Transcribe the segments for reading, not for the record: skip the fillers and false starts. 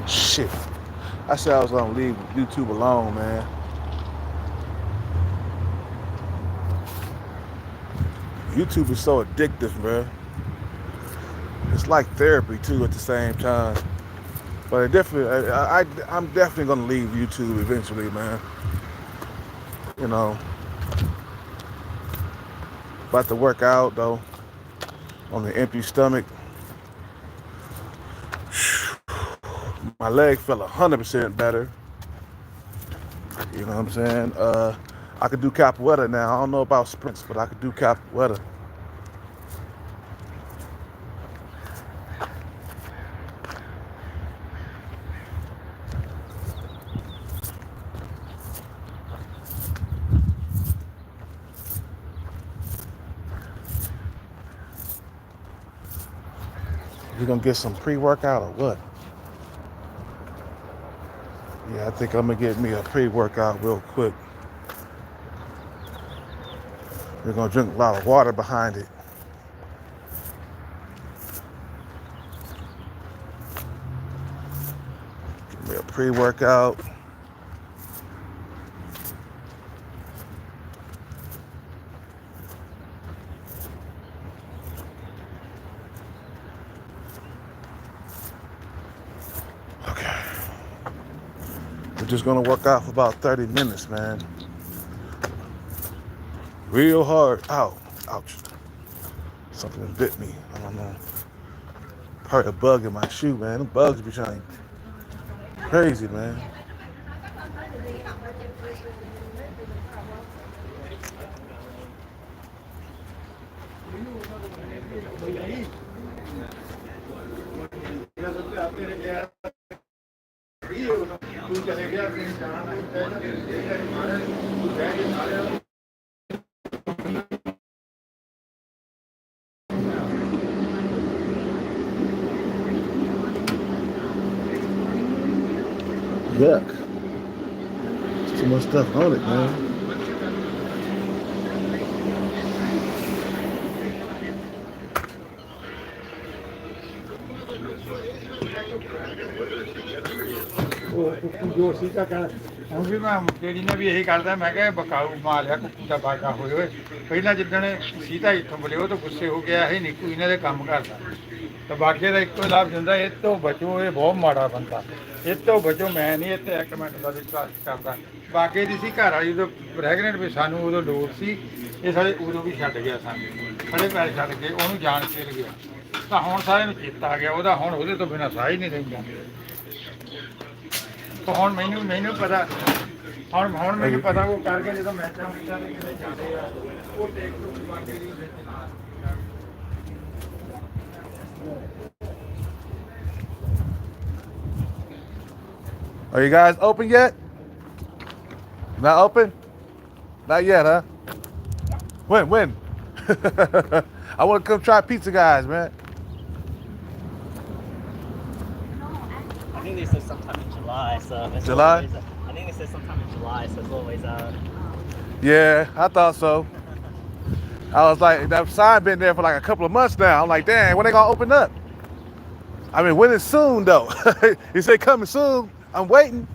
Shit. I said I was gonna leave YouTube alone, man. YouTube is so addictive, bro. It's like therapy too at the same time. But it definitely, I'm definitely gonna leave YouTube eventually, man. You know, about to work out though on the empty stomach. My leg felt 100% better. You know what I'm saying? I could do capoeira now. I don't know about sprints, but I could do capoeira. You gonna get some pre-workout or what? Yeah, I think I'm gonna get me a pre-workout real quick. We're gonna drink a lot of water behind it. Give me a pre-workout. Okay. We're just gonna work out for about 30 minutes, man. Real hard. Ow. Ouch. Something bit me. I don't know. Probably a bug in my shoe, man. The bugs be trying crazy, man. Yuck. There's too much stuff on it, man. ਜੋ ਸੀਗਾ ਕਹਿਣਾ ਹੁਣ ਵੀ ਮੈਂ ਜਿਹੜੀ ਨੇ ਵੀ ਇਹੀ ਕਰਦਾ ਮੈਂ ਕਿਹਾ ਬਕਾਊ ਮਾਲ ਆ ਕੁੱਕੂ ਦਾ ਬਾਗਾ ਹੋਏ ਹੋਏ ਪਹਿਲਾਂ ਜਿੱਦਣ ਸੀਤਾ ਇੱਥੋਂ ਬਲਿਓ ਤਾਂ ਗੁੱਸੇ ਹੋ ਗਿਆ ਇਹ ਨਿੱਕੂ ਇਹਨਾਂ ਦੇ ਕੰਮ ਕਰਦਾ ਤਾਂ ਬਾਗੇ ਦਾ ਇੱਕੋ ਲਾਭ ਦਿੰਦਾ ਇਹ ਤੋਂ ਬਚੋ ਇਹ ਬਹੁਤ ਮਾੜਾ ਬੰਦਾ ਇਹ ਤੋਂ ਬਚੋ ਮੈਂ ਨਹੀਂ ਇੱਥੇ ਇੱਕ ਮਿੰਟ ਦਾ ਵਿਸ਼ਵਾਸ ਕਰਦਾ ਬਾਗੇ ਦੀ ਸੀ ਘਰ ਵਾਲੀ ਉਦੋਂ ਪ੍ਰੈਗਨੈਂਟ ਵੀ ਸਾਨੂੰ ਉਦੋਂ ਲੋੜ ਸੀ ਇਹ ਸਾਡੇ ਉਦੋਂ ਵੀ ਛੱਡ ਗਿਆ ਸਾਨੂੰ ਖੜੇ ਪੈਰ ਛੱਡ ਕੇ ਉਹਨੂੰ ਜਾਣ ਕੇ ਗਿਆ ਤਾਂ ਹੁਣ ਸਾਰਿਆਂ ਨੂੰ ਚੇਤਾ ਆ ਗਿਆ ਉਹਦਾ ਹੁਣ ਉਹਦੇ ਤੋਂ ਬਿਨਾਂ ਸਾਹ ਹੀ ਨਹੀਂ ਰਹਿੰਦਾ ਹੁਣ ਮੈਨੂੰ ਪਤਾ ਹੁਣ ਮੈਨੂੰ ਪਤਾ ਉਹ ਕਰਕੇ ਜਦੋਂ ਮੈਚਾਂ ਮੁੱਚਾਂ ਦੇ ਕਿਤੇ ਜਾਂਦੇ ਆ ਉਹ ਟੇਕ ਟੂਕ ਬਾਕੀ ਦੀ Are you guys open yet? Not open? Not yet, huh? When? I want to come try pizza guys, man. I think they said sometime in July, so it's July? always, I think they said sometime in July, so it's always Yeah, I thought so. I was like, that sign been there for like a couple of months now. I'm like, dang, when they gonna open up? I mean, when is soon though? He said coming soon. I'm waiting.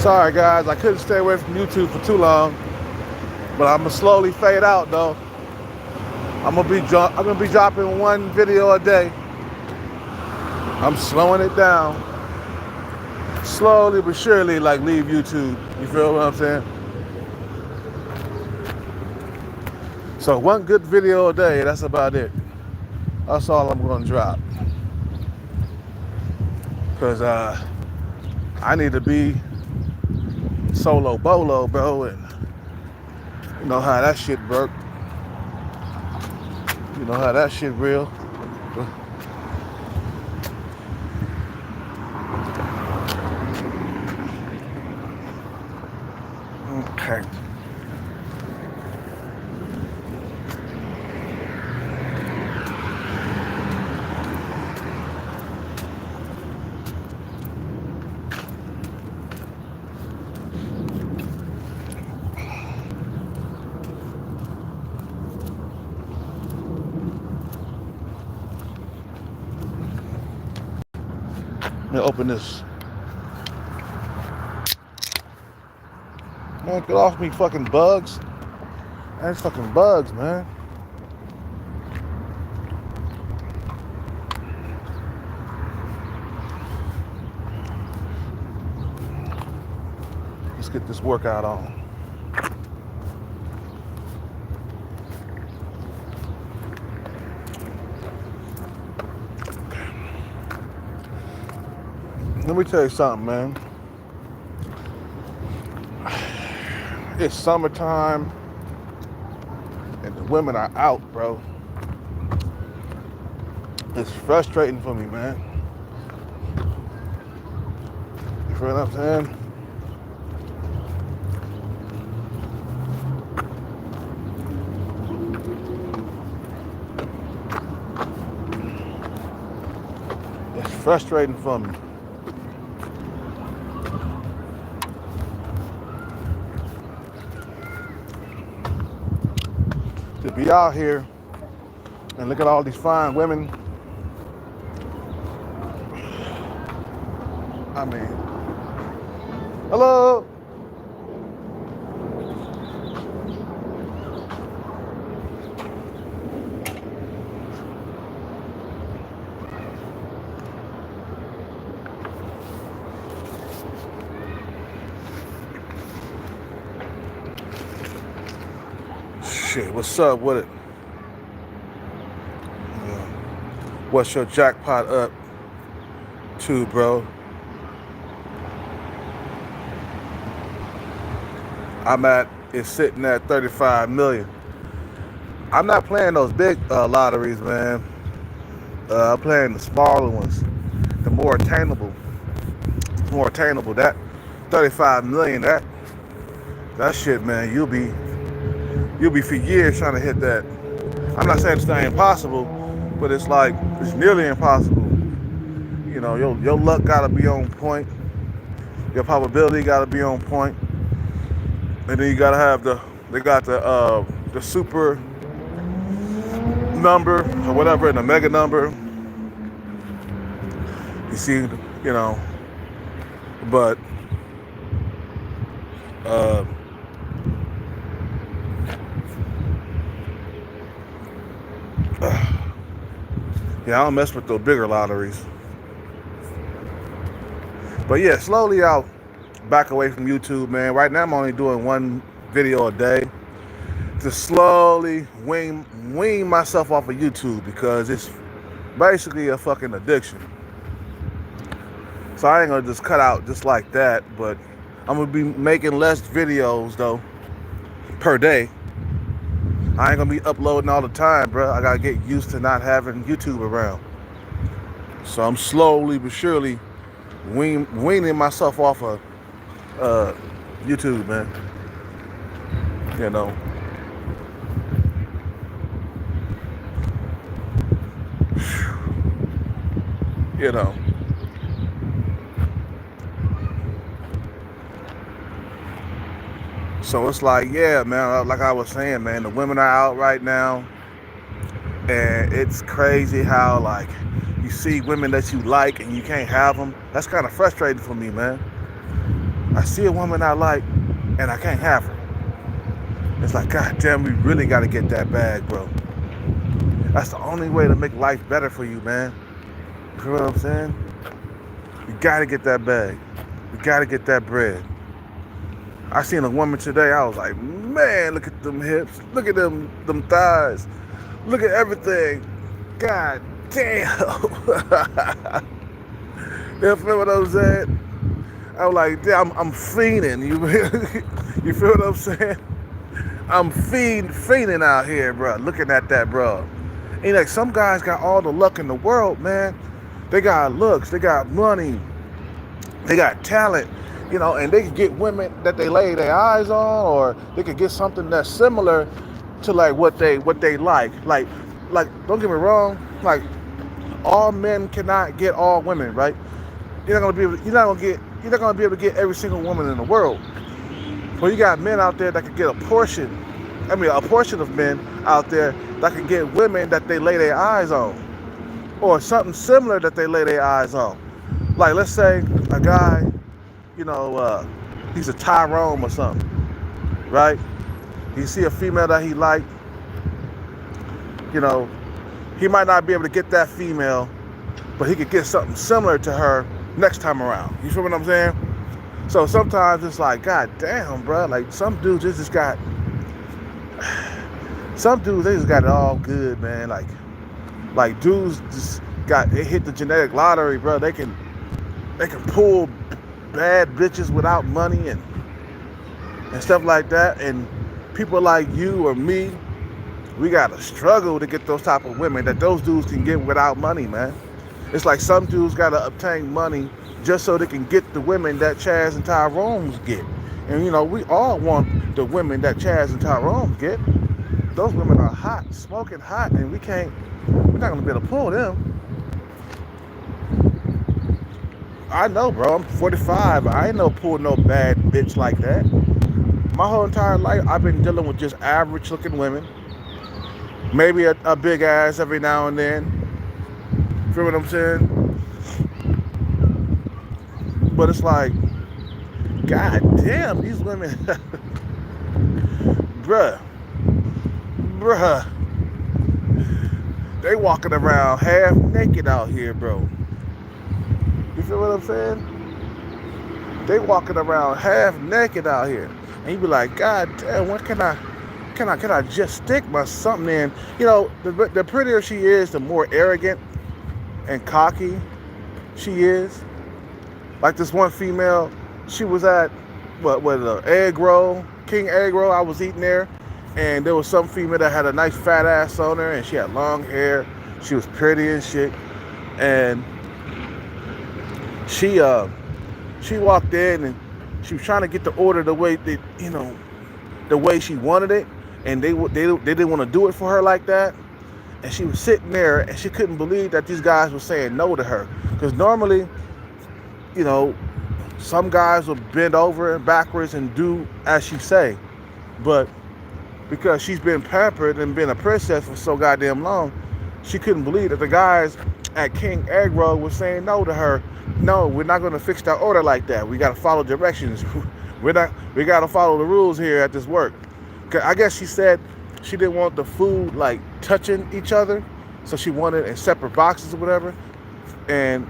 Sorry guys, I couldn't stay away from YouTube for too long, but I'm gonna slowly fade out though. I'm gonna be dropping one video a day. I'm slowing it down, slowly but surely, like leave YouTube. You feel what I'm saying? So one good video a day, that's about it. That's all I'm gonna drop. Cause I need to be solo bolo, bro, and you know how that shit work. You know how that shit real. Okay. Let me open this. Man, get off me, fucking bugs. That's fucking bugs, man. Let's get this workout on. Let me tell you something, man. It's summertime and the women are out, bro. It's frustrating for me, man. You feel what I'm saying? It's frustrating for me. To be out here and look at all these fine women. I mean, hello. Shit, what's up with it? What's your jackpot up to, bro? It's sitting at 35 million. I'm not playing those big lotteries, man. I'm playing the smaller ones, the more attainable. That 35 million, that shit, man. You'll be for years trying to hit that. I'm not saying it's not impossible, but it's nearly impossible. You know, your luck gotta be on point. Your probability gotta be on point. And then you gotta have the super number or whatever, and the mega number. You see, you know, but yeah, I don't mess with those bigger lotteries. But yeah, slowly I'll back away from YouTube, man. Right now I'm only doing one video a day to slowly wean myself off of YouTube because it's basically a fucking addiction. So I ain't gonna just cut out just like that, but I'm gonna be making less videos though per day. I ain't gonna be uploading all the time, bro. I gotta get used to not having YouTube around. So I'm slowly but surely weaning myself off of YouTube, man. You know. You know. So it's like, yeah, man, like I was saying, man, the women are out right now. And it's crazy how, like, you see women that you like and you can't have them. That's kind of frustrating for me, man. I see a woman I like, and I can't have her. It's like, God damn, we really got to get that bag, bro. That's the only way to make life better for you, man. You know what I'm saying? You got to get that bag. You got to get that bread. I seen a woman today. I was like, man, look at them hips. Look at them thighs. Look at everything. God damn. You feel what I'm saying? I was like, damn, I'm fiending. You feel what I'm saying? I'm fiending out here, bro. Looking at that, bro. And like, some guys got all the luck in the world, man. They got looks. They got money. They got talent. You know, and they can get women that they lay their eyes on, or they could get something that's similar to like what they like. Like, don't get me wrong. Like, all men cannot get all women, right? You're not gonna be able to get every single woman in the world. But you got men out there that can get a portion of men out there that can get women that they lay their eyes on, or something similar that they lay their eyes on. Like, let's say a guy, you know, he's a Tyrone or something, right? He see a female that he like, you know, he might not be able to get that female, but he could get something similar to her next time around. You feel what I'm saying? So sometimes it's like, God damn, bro. Like, some dudes they just got it all good, man. Like dudes they hit the genetic lottery, bro. They can pull bad bitches without money and stuff like that. And people like you or me, we gotta struggle to get those type of women that those dudes can get without money, man. It's like some dudes gotta obtain money just so they can get the women that Chaz and Tyrone's get. And you know, we all want the women that Chaz and Tyrone get. Those women are hot, smoking hot, and we're not gonna be able to pull them. I know, bro, I'm 45. I ain't no pull no bad bitch like that. My whole entire life, I've been dealing with just average looking women. Maybe a big ass every now and then. Feel what I'm saying? But it's like, God damn, these women, bruh, they walking around half naked out here, bro. You feel what I'm saying? They walking around half naked out here, and you be like, God damn, when can I just stick my something in? You know, the prettier she is, the more arrogant and cocky she is. Like this one female, she was at egg roll, King Egg Roll. I was eating there, and there was some female that had a nice fat ass on her, and she had long hair. She was pretty and shit, and she walked in and she was trying to get the order the way that, you know, the way she wanted it, and they didn't want to do it for her like that. And she was sitting there and she couldn't believe that these guys were saying no to her, because normally, you know, some guys will bend over and backwards and do as she say, but because she's been pampered and been a princess for so goddamn long, she couldn't believe that the guys at King Egg Roll were saying no to her. No, we're not going to fix that order like that. We got to follow directions. We got to follow the rules here at this work. I guess she said she didn't want the food like touching each other, so she wanted in separate boxes or whatever. And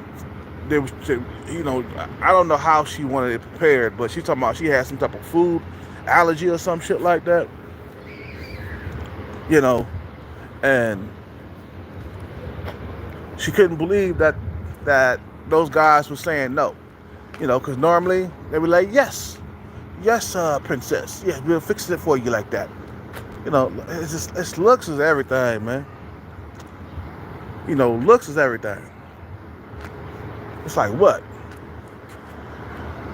there was, you know, I don't know how she wanted it prepared, but she's talking about she had some type of food allergy or some shit like that, you know, and she couldn't believe that those guys were saying no, you know, because normally they were like, yes, princess, yeah, we'll fix it for you like that. You know, it's looks is everything, man. You know, looks is everything. It's like, what?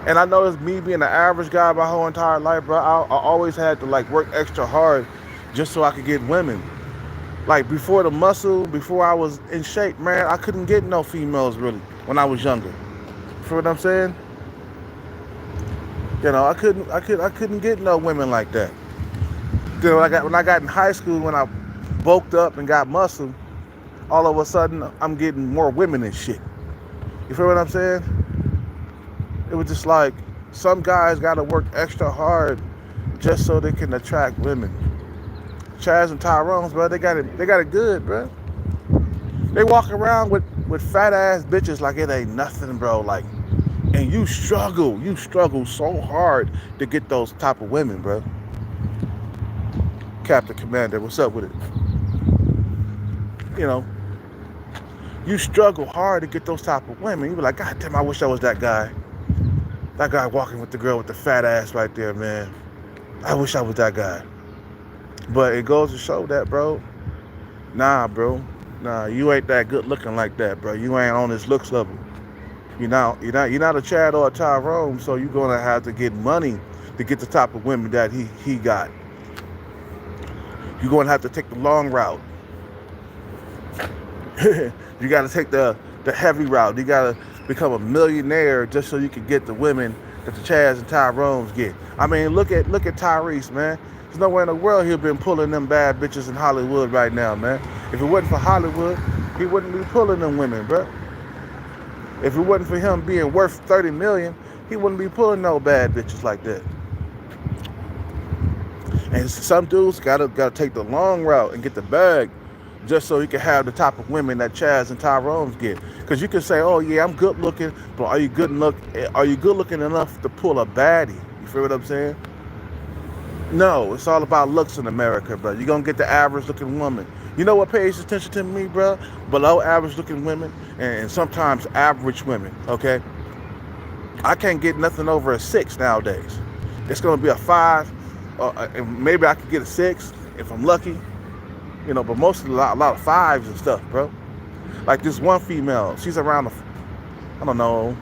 And I know it's me being an average guy my whole entire life, bro. I always had to like work extra hard just so I could get women. Like before the muscle, before I was in shape, man, I couldn't get no females really when I was younger. You feel what I'm saying? You know, I couldn't get no women like that. Then when I got in high school, when I bulked up and got muscle, all of a sudden I'm getting more women and shit. You feel what I'm saying? It was just like, Some guys got to work extra hard just so they can attract women. Chaz and Tyrone's, bro, they got it good, bro. They walk around with fat ass bitches like it ain't nothing, bro. Like, and you struggle so hard to get those type of women, bro. Captain Commander, what's up with it? You know, you struggle hard to get those type of women. You be like, God damn, I wish I was that guy. That guy walking with the girl with the fat ass right there, man. I wish I was that guy. But it goes to show that, bro. Nah, bro. Nah, you ain't that good looking like that, bro. You ain't on his looks level. You're not a Chad or a Tyrone, so you're gonna have to get money to get the type of women that he got. You're gonna have to take the long route. You gotta take the heavy route. You gotta become a millionaire just so you can get the women that the Chads and Tyrones get. I mean, look at Tyrese, man. There's nowhere in the world he'd been pulling them bad bitches in Hollywood right now, man. If it wasn't for Hollywood, he wouldn't be pulling them women, bro. If it wasn't for him being worth $30 million, he wouldn't be pulling no bad bitches like that. And some dudes gotta take the long route and get the bag just so he can have the type of women that Chaz and Tyrones get. Because you can say, oh yeah, I'm good looking, but are you good looking enough to pull a baddie? You feel what I'm saying? No, it's all about looks in America, bro. You're gonna get the average looking woman. You know what pays attention to me, bro? Below average looking women and sometimes average women, okay? I can't get nothing over a 6 nowadays. It's gonna be a 5, and maybe I could get a 6 if I'm lucky, you know, but mostly a lot of 5s and stuff, bro. Like this one female, she's around, I don't know,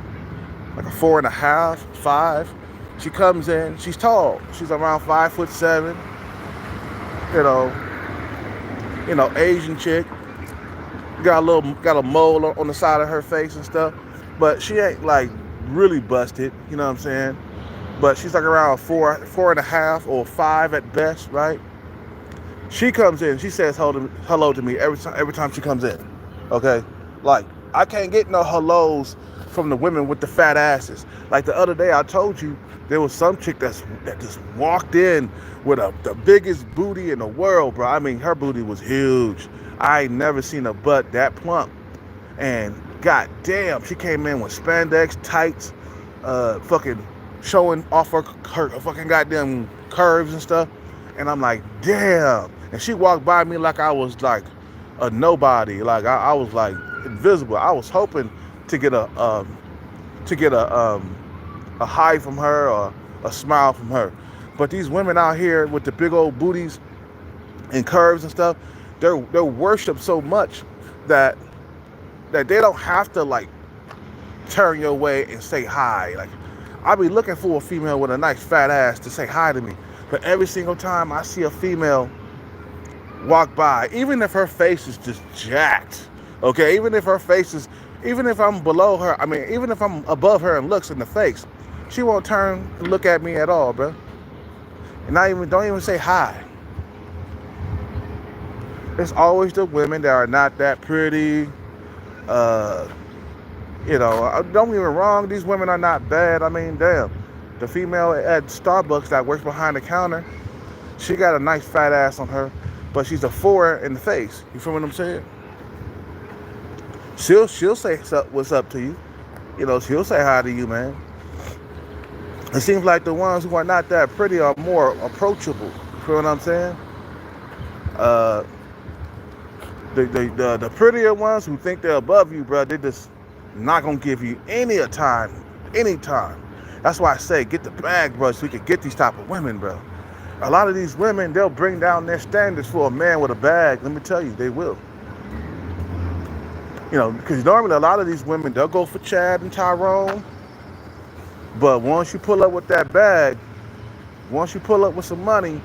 like a 4.5, 5. She comes in, she's tall. She's around 5'7", you know, Asian chick. Got a mole on the side of her face and stuff. But she ain't like really busted, you know what I'm saying? But she's like around 4.5 or 5 at best, right? She comes in, she says hello to me every time she comes in. Okay? Like, I can't get no hellos from the women with the fat asses. Like the other day I told you, there was some chick that just walked in with the biggest booty in the world, bro. I mean, her booty was huge. I ain't never seen a butt that plump. And god damn, she came in with spandex, tights, fucking showing off her fucking goddamn curves and stuff. And I'm like, damn. And she walked by me like I was like a nobody. Like I was like invisible. I was hoping to get a hi from her or a smile from her. But these women out here with the big old booties and curves and stuff, they're worshipped so much that they don't have to like turn your way and say hi. Like, I be looking for a female with a nice fat ass to say hi to me. But every single time I see a female walk by, even if her face is just jacked, okay, even if I'm below her, I mean, even if I'm above her and looks in the face, she won't turn to look at me at all, bro. And don't even say hi. It's always the women that are not that pretty. You know, don't get me wrong, these women are not bad. I mean, damn. The female at Starbucks that works behind the counter, she got a nice fat ass on her, but she's a 4 in the face. You feel what I'm saying? She'll say what's up to you. You know, she'll say hi to you, man. It seems like the ones who are not that pretty are more approachable. You feel what I'm saying? The prettier ones who think they're above you, bro, they just not gonna give you any time. That's why I say get the bag, bro, so we can get these type of women, bro. A lot of these women, they'll bring down their standards for a man with a bag. Let me tell you, they will. You know, because normally a lot of these women, they'll go for Chad and Tyrone. But once you pull up with that bag, once you pull up with some money,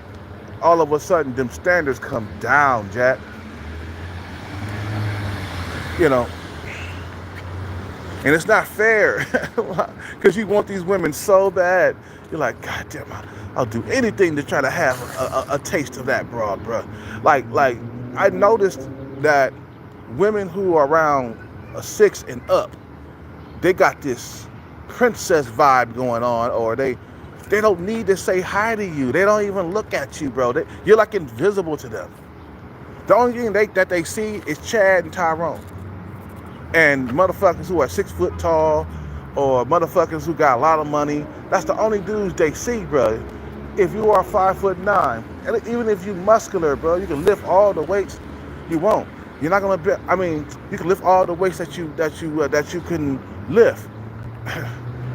all of a sudden them standards come down, Jack. You know, and it's not fair because you want these women so bad. You're like, God damn, I'll do anything to try to have a taste of that broad, bro. Like I noticed that women who are around a 6 and up, they got this princess vibe going on, or they don't need to say hi to you. They don't even look at you, bro. You're like invisible to them. The only thing that they see is Chad and Tyrone. And motherfuckers who are 6 foot tall, or motherfuckers who got a lot of money. That's the only dudes they see, bro. If you are 5'9", and even if you muscular, bro, you can lift all the weights you want. You're not gonna be. I mean, you can lift all the weights that you can lift.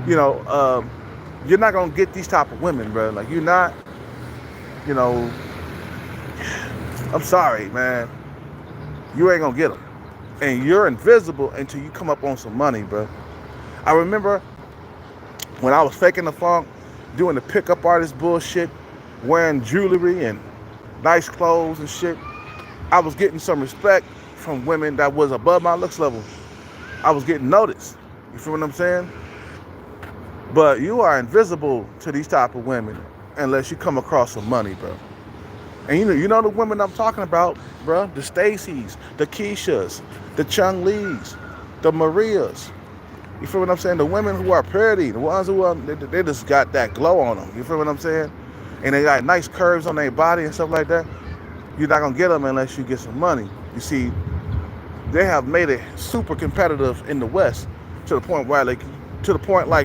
You know, you're not gonna get these type of women, bro. Like you're not. You know, I'm sorry, man. You ain't gonna get them, and you're invisible until you come up on some money, bro. I remember when I was faking the funk, doing the pickup artist bullshit, wearing jewelry and nice clothes and shit. I was getting some respect from women that was above my looks level. I was getting noticed. You feel what I'm saying? But you are invisible to these type of women unless you come across some money, bro. And you know the women I'm talking about, bro. The Stacys, the Keishas, the Chung Lees, the Marias. You feel what I'm saying? The women who are pretty, the ones who they just got that glow on them. You feel what I'm saying? And they got nice curves on their body and stuff like that. You're not gonna get them unless you get some money. You see, they have made it super competitive in the West to the point where like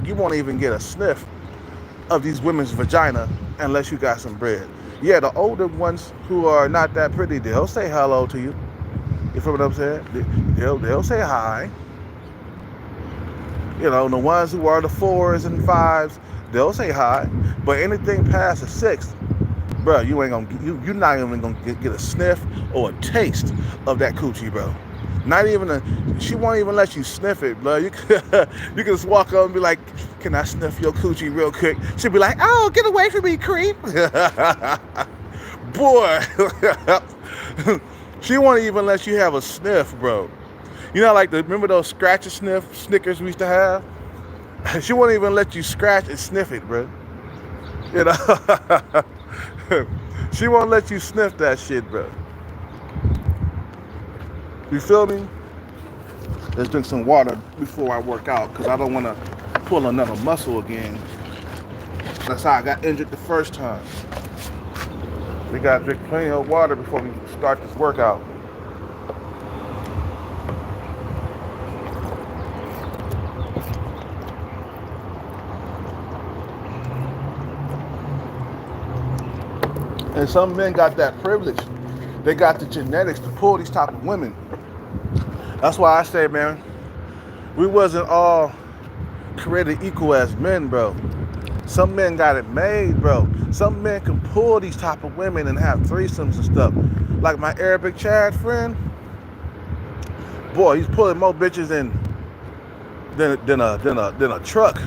you won't even get a sniff of these women's vagina unless you got some bread. Yeah, the older ones who are not that pretty, they'll say hello to you. You feel what I'm saying? They'll say hi. You know, the ones who are the 4s and 5s, they'll say hi. But anything past a 6, bro, you're not even gonna get a sniff or a taste of that coochie, bro. Not even she won't even let you sniff it, bro. You can just walk up and be like, "Can I sniff your coochie real quick?" She'll be like, "Oh, get away from me, creep." Boy, she won't even let you have a sniff, bro. You know, like remember those scratch and sniff Snickers we used to have? She won't even let you scratch and sniff it, bro. You know, she won't let you sniff that shit, bro. You feel me? Let's drink some water before I work out, because I don't want to pull another muscle again. That's how I got injured the first time. We got to drink plenty of water before we start this workout. And some men got that privilege. They got the genetics to pull these type of women. That's why I say, man, we wasn't all created equal as men, bro. Some men got it made, bro. Some men can pull these type of women and have threesomes and stuff. Like my Arabic Chad friend, boy, he's pulling more bitches than a truck.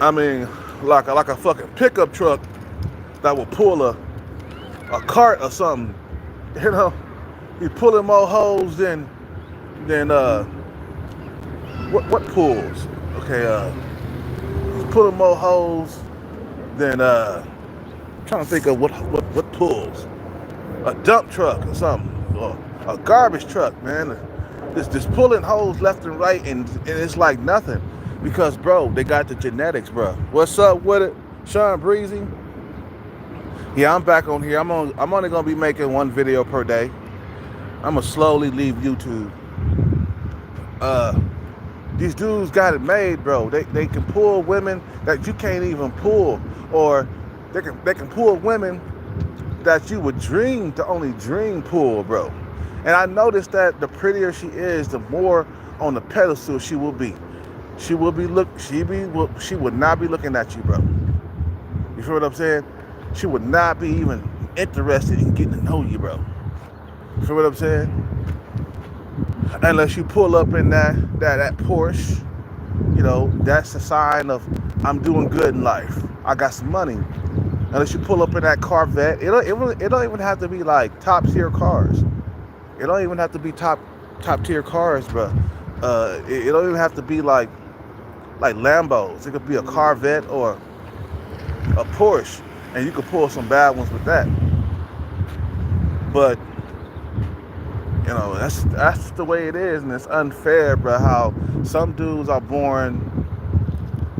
I mean, like a fucking pickup truck that will pull a cart or something. You know, he's pulling more hoes than what pulls? Okay, he's pulling more hoes than I'm trying to think of what pulls. A dump truck or something, or a garbage truck, man. Just pulling hoes left and right, and it's like nothing, because bro, they got the genetics, bro. What's up with it, Sean Breezy? Yeah, I'm back on here. I'm only gonna be making one video per day. I'm gonna slowly leave YouTube. These dudes got it made, bro. They can pull women that you can't even pull, or they can pull women that you would dream to only dream pull, bro. And I noticed that the prettier she is, the more on the pedestal she will be. She would not be looking at you, bro. You feel what I'm saying? She would not be even interested in getting to know you, bro. You feel what I'm saying? Unless you pull up in that Porsche, you know, that's a sign of I'm doing good in life. I got some money. Unless you pull up in that Corvette, it don't even have to be like top tier cars. It don't even have to be top tier cars, bro. It don't even have to be like Lambos. It could be a Corvette or a Porsche, and you could pull some bad ones with that. But You know, that's the way it is, and it's unfair, bro. How some dudes are born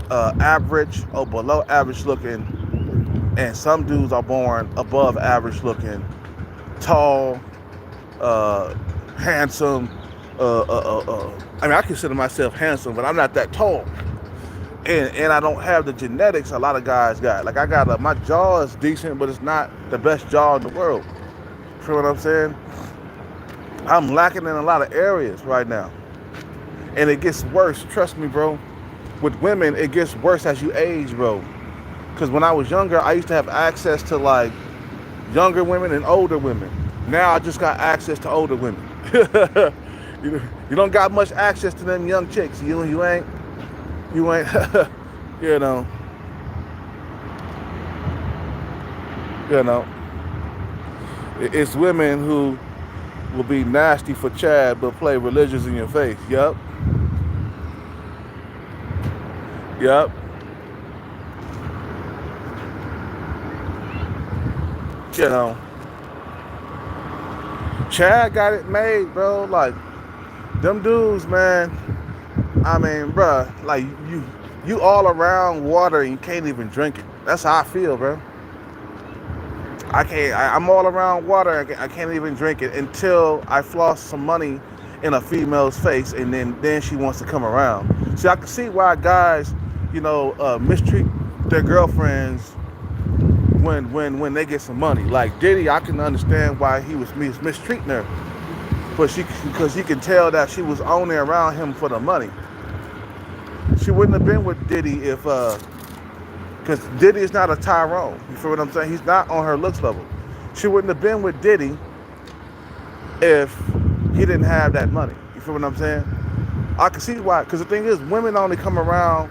average or below average looking, and some dudes are born above average looking, tall, handsome. I mean, I consider myself handsome, but I'm not that tall, and I don't have the genetics a lot of guys got. Like I got my jaw is decent, but it's not the best jaw in the world. Feel what I'm saying? I'm lacking in a lot of areas right now, and it gets worse. Trust me, bro. With women, it gets worse as you age, bro. Because when I was younger, I used to have access to like younger women and older women. Now I just got access to older women. You don't got much access to them young chicks. You ain't, you know, it's women who will be nasty for Chad but play religious in your face. Yup. You know, Chad got it made, bro. Like them dudes, man. I mean, bro, like you all around water and you can't even drink it. That's how I feel, bro. I'm all around water. I can't even drink it until I floss some money in a female's face, and then she wants to come around. See, I can see why guys, mistreat their girlfriends when they get some money. Like Diddy, I can understand why he was mistreating her, but because you can tell that she was only around him for the money. She wouldn't have been with Diddy if because Diddy is not a Tyrone. You feel what I'm saying? He's not on her looks level. She wouldn't have been with Diddy if he didn't have that money. You feel what I'm saying? I can see why. Because the thing is, women only come around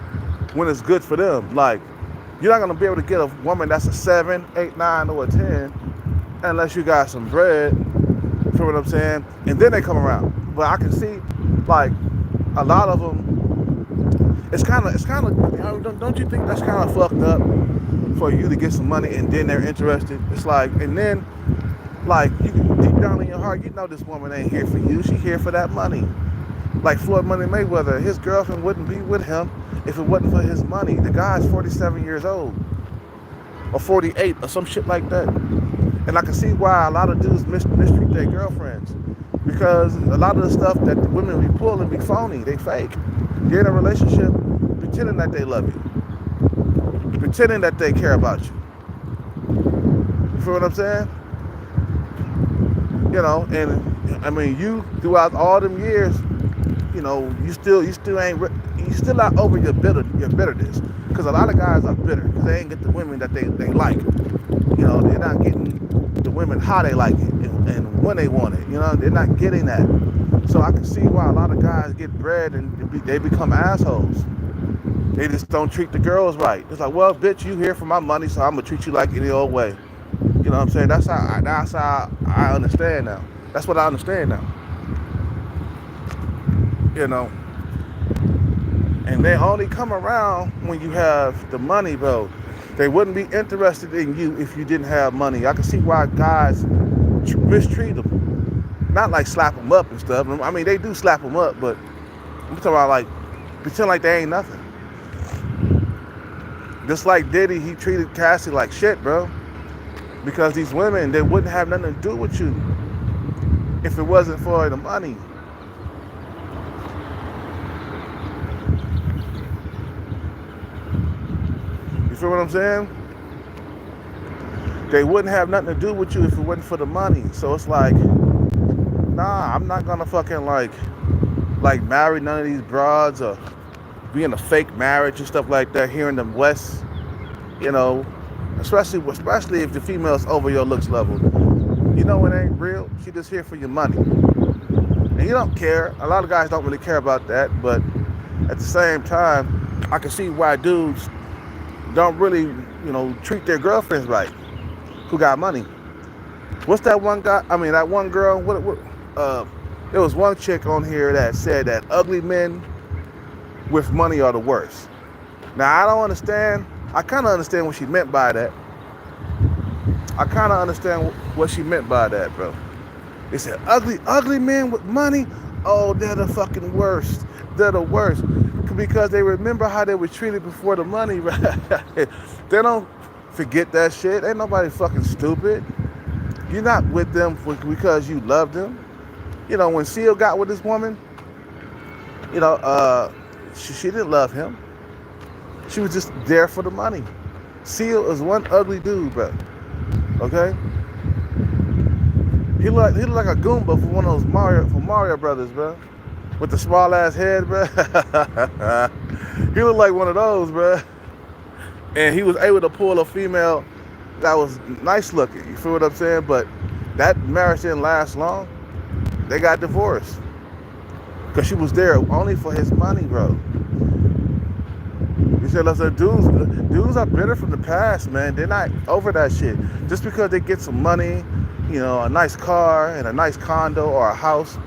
when it's good for them. Like, you're not going to be able to get a woman that's a 7, 8, 9, or a 10 unless you got some bread. You feel what I'm saying? And then they come around. But I can see, like, a lot of them, it's kind of, don't you think that's kind of fucked up for you to get some money and then they're interested? It's like, and then, like, you deep down in your heart, you know this woman ain't here for you. She here for that money. Like Floyd Money Mayweather, his girlfriend wouldn't be with him if it wasn't for his money. The guy's 47 years old, or 48, or some shit like that. And I can see why a lot of dudes mistreat their girlfriends, because a lot of the stuff that the women be pulling be phony, they fake. You're in a relationship pretending that they love you, pretending that they care about you. You feel what I'm saying? And I mean, you throughout all them years, you still not over your bitterness, because a lot of guys are bitter because they ain't get the women that they like. They're not getting the women how they like it and when they want it. They're not getting that. So I can see why a lot of guys get bred and they become assholes. They just don't treat the girls right. It's like, well, bitch, you here for my money, so I'm gonna treat you like any old way. You know what I'm saying? That's how I understand now. That's what I understand now. And they only come around when you have the money, bro. They wouldn't be interested in you if you didn't have money. I can see why guys mistreat them. Not like slap them up and stuff. I mean, they do slap them up, but I'm talking about like pretend like they ain't nothing. Just like Diddy, he treated Cassie like shit, bro. Because these women, they wouldn't have nothing to do with you if it wasn't for the money. You feel what I'm saying? They wouldn't have nothing to do with you if it wasn't for the money. So it's like, nah, I'm not gonna fucking like marry none of these broads or be in a fake marriage and stuff like that here in the West. Especially if the female's over your looks level. It ain't real. She just here for your money. And you don't care. A lot of guys don't really care about that, but at the same time, I can see why dudes don't really, treat their girlfriends right who got money. What's that one guy? I mean, that one girl, there was one chick on here that said that ugly men with money are the worst. Now, I don't understand. I kind of understand what she meant by that. I kind of understand what she meant by that, bro. They said, ugly men with money? Oh, they're the fucking worst. They're the worst. Because they remember how they were treated before the money, right? They don't forget that shit. Ain't nobody fucking stupid. You're not with them because you love them. You know, when Seal got with this woman, you know, she didn't love him. She was just there for the money. Seal is one ugly dude, bro. Okay? He looked like a Goomba from one of those Mario Brothers, bro. With the small ass head, bro. He looked like one of those, bro. And he was able to pull a female that was nice looking. You feel what I'm saying? But that marriage didn't last long. They got divorced. Because she was there only for his money, bro. You said, listen, dudes are bitter from the past, man. They're not over that shit. Just because they get some money, you know, a nice car and a nice condo or a house,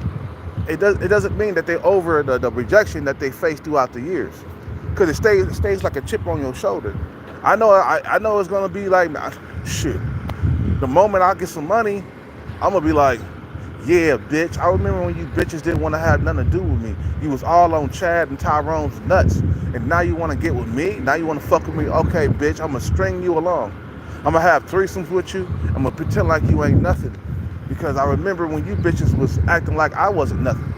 it doesn't mean that they're over the rejection that they face throughout the years. Because it stays like a chip on your shoulder. I know it's gonna be like, nah, shit. The moment I get some money, I'm gonna be like, yeah, bitch. I remember when you bitches didn't want to have nothing to do with me. You was all on Chad and Tyrone's nuts. And now you want to get with me? Now you want to fuck with me? Okay, bitch, I'm going to string you along. I'm going to have threesomes with you. I'm going to pretend like you ain't nothing. Because I remember when you bitches was acting like I wasn't nothing.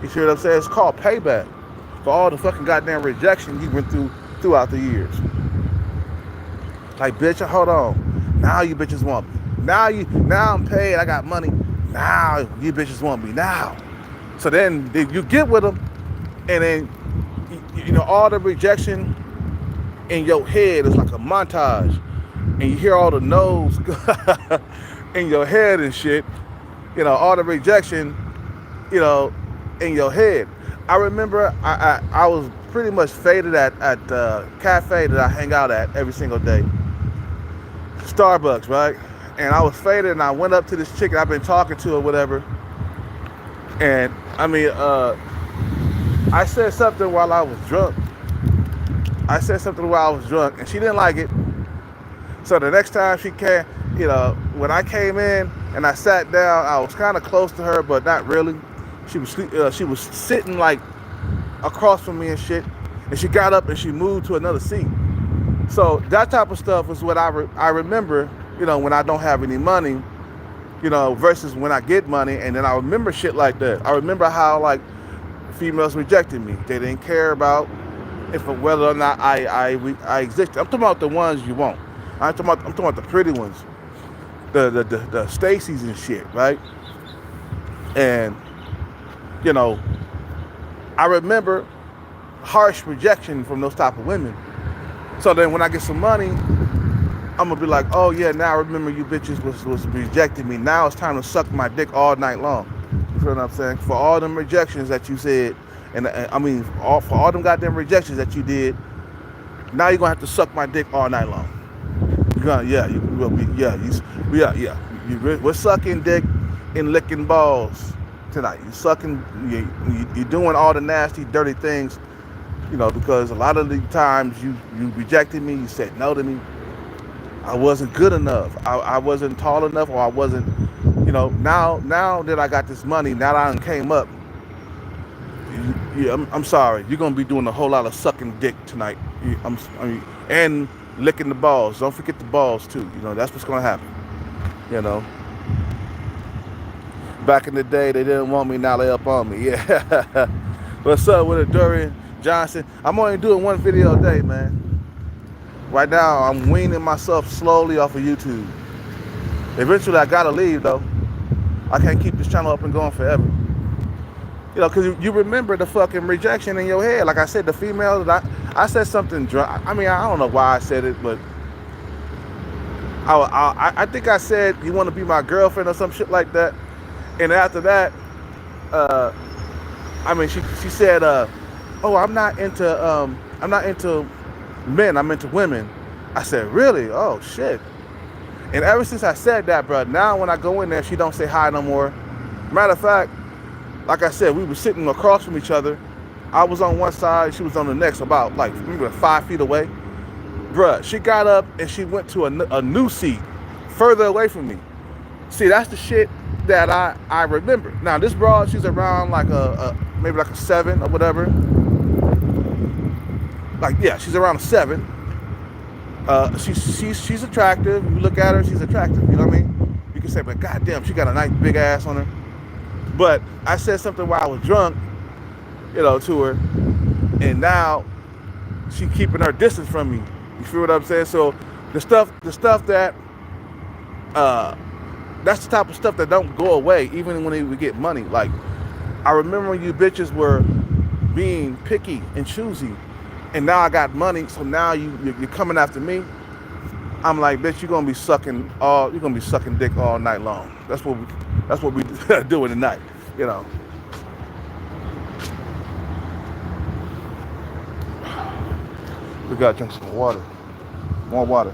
You see what I'm saying? It's called payback for all the fucking goddamn rejection you went throughout the years. Like, bitch, hold on. Now you bitches want me. Now I'm paid. I got money. Now you bitches want me now. So then you get with them, and then you know all the rejection in your head is like a montage, and you hear all the no's in your head and shit. You know all the rejection, you know, in your head. I remember I was pretty much faded at the cafe that I hang out at every single day, Starbucks, right? And I was faded, and I went up to this chick, and I've been talking to her, whatever. And I mean, I said something while I was drunk. And she didn't like it. So the next time she came, you know, when I came in and I sat down, I was kind of close to her, but not really. She was sitting like across from me and shit. And she got up and she moved to another seat. So that type of stuff is what I remember. You know, when I don't have any money, you know, versus when I get money, and then I remember shit like that. I remember how, like, females rejected me. They didn't care about whether or not I existed. I'm talking about the ones you want. I'm talking about the pretty ones, the Stacy's and shit, right? And you know, I remember harsh rejection from those type of women. So then when I get some money, I'm gonna be like, oh yeah, now I remember you bitches was rejecting me. Now it's time to suck my dick all night long. You feel what I'm saying? For all them rejections that you said, and I mean, for all them goddamn rejections that you did, now you're gonna have to suck my dick all night long. You're gonna, we're sucking dick and licking balls tonight. You're doing all the nasty, dirty things, you know, because a lot of the times you rejected me, you said no to me. I wasn't good enough. I wasn't tall enough, or I wasn't, you know, now that I got this money, now that I came up, I'm sorry. You're going to be doing a whole lot of sucking dick tonight. And licking the balls. Don't forget the balls, too. You know, that's what's going to happen. You know. Back in the day, they didn't want me. Now they up on me. Yeah. What's up with it, Dorian Johnson? I'm only doing one video a day, man. Right now, I'm weaning myself slowly off of YouTube. Eventually, I gotta leave, though. I can't keep this channel up and going forever. You know, because you remember the fucking rejection in your head. Like I said, the female, I said something dry. I mean, I don't know why I said it, but I think I said, you want to be my girlfriend or some shit like that. And after that, I mean, she said, oh, I'm not into men, I'm into women. I said, really? Oh, shit. And ever since I said that, bro, now when I go in there, she don't say hi no more. Matter of fact, like I said, we were sitting across from each other. I was on one side, she was on the next, about like maybe 5 feet away. Bruh, she got up and she went to a new seat further away from me. See, that's the shit that I remember. Now this broad, she's around like a maybe like a 7 or whatever. Like yeah, she's around a 7. She's attractive. You look at her, she's attractive. You know what I mean? You can say, but goddamn, she got a nice big ass on her. But I said something while I was drunk, to her, and now she keeping her distance from me. You feel what I'm saying? So the stuff that that's the type of stuff that don't go away even when we get money. Like I remember when you bitches were being picky and choosy, and now I got money, so now you're coming after me. I'm like, bitch, you're gonna be sucking dick all night long. That's what we doing tonight, We gotta drink some water. More water.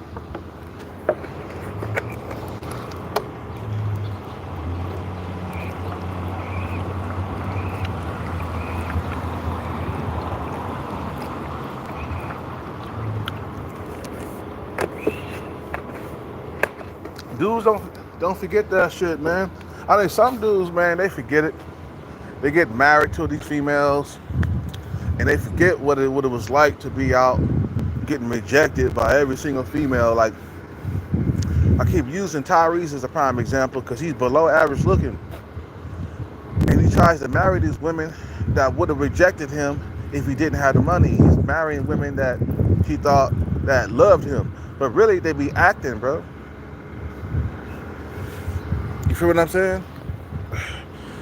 Dudes don't forget that shit, man. I think some dudes, man, they forget it. They get married to these females, and they forget what it was like to be out getting rejected by every single female. Like I keep using Tyrese as a prime example because he's below average looking, and he tries to marry these women that would have rejected him if he didn't have the money. He's marrying women that he thought that loved him, but really they be acting, bro. You feel what I'm saying?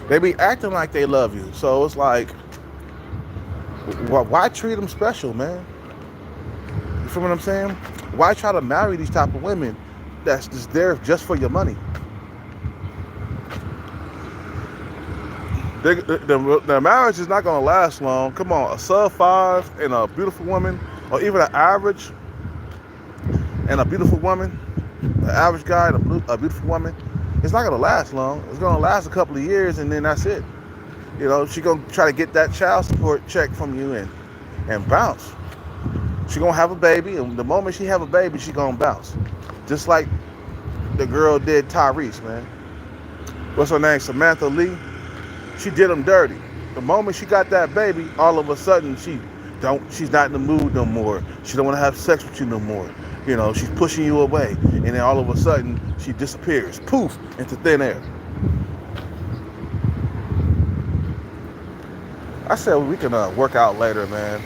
They be acting like they love you. So it's like, why treat them special, man? You feel what I'm saying? Why try to marry these type of women that's just there just for your money? The marriage is not going to last long. Come on, a sub 5 and a beautiful woman, or even an average and a beautiful woman, an average guy and a beautiful woman, it's not gonna last long. It's gonna last a couple of years, and then that's it. She gonna try to get that child support check from you and bounce. She gonna have a baby, and the moment she have a baby, she gonna bounce. Just like the girl did Tyrese, man. What's her name? Samantha Lee. She did him dirty. The moment she got that baby, all of a sudden she's not in the mood no more. She don't want to have sex with you no more. She's pushing you away, and then all of a sudden she disappears, poof, into thin air. I said we can work out later, man.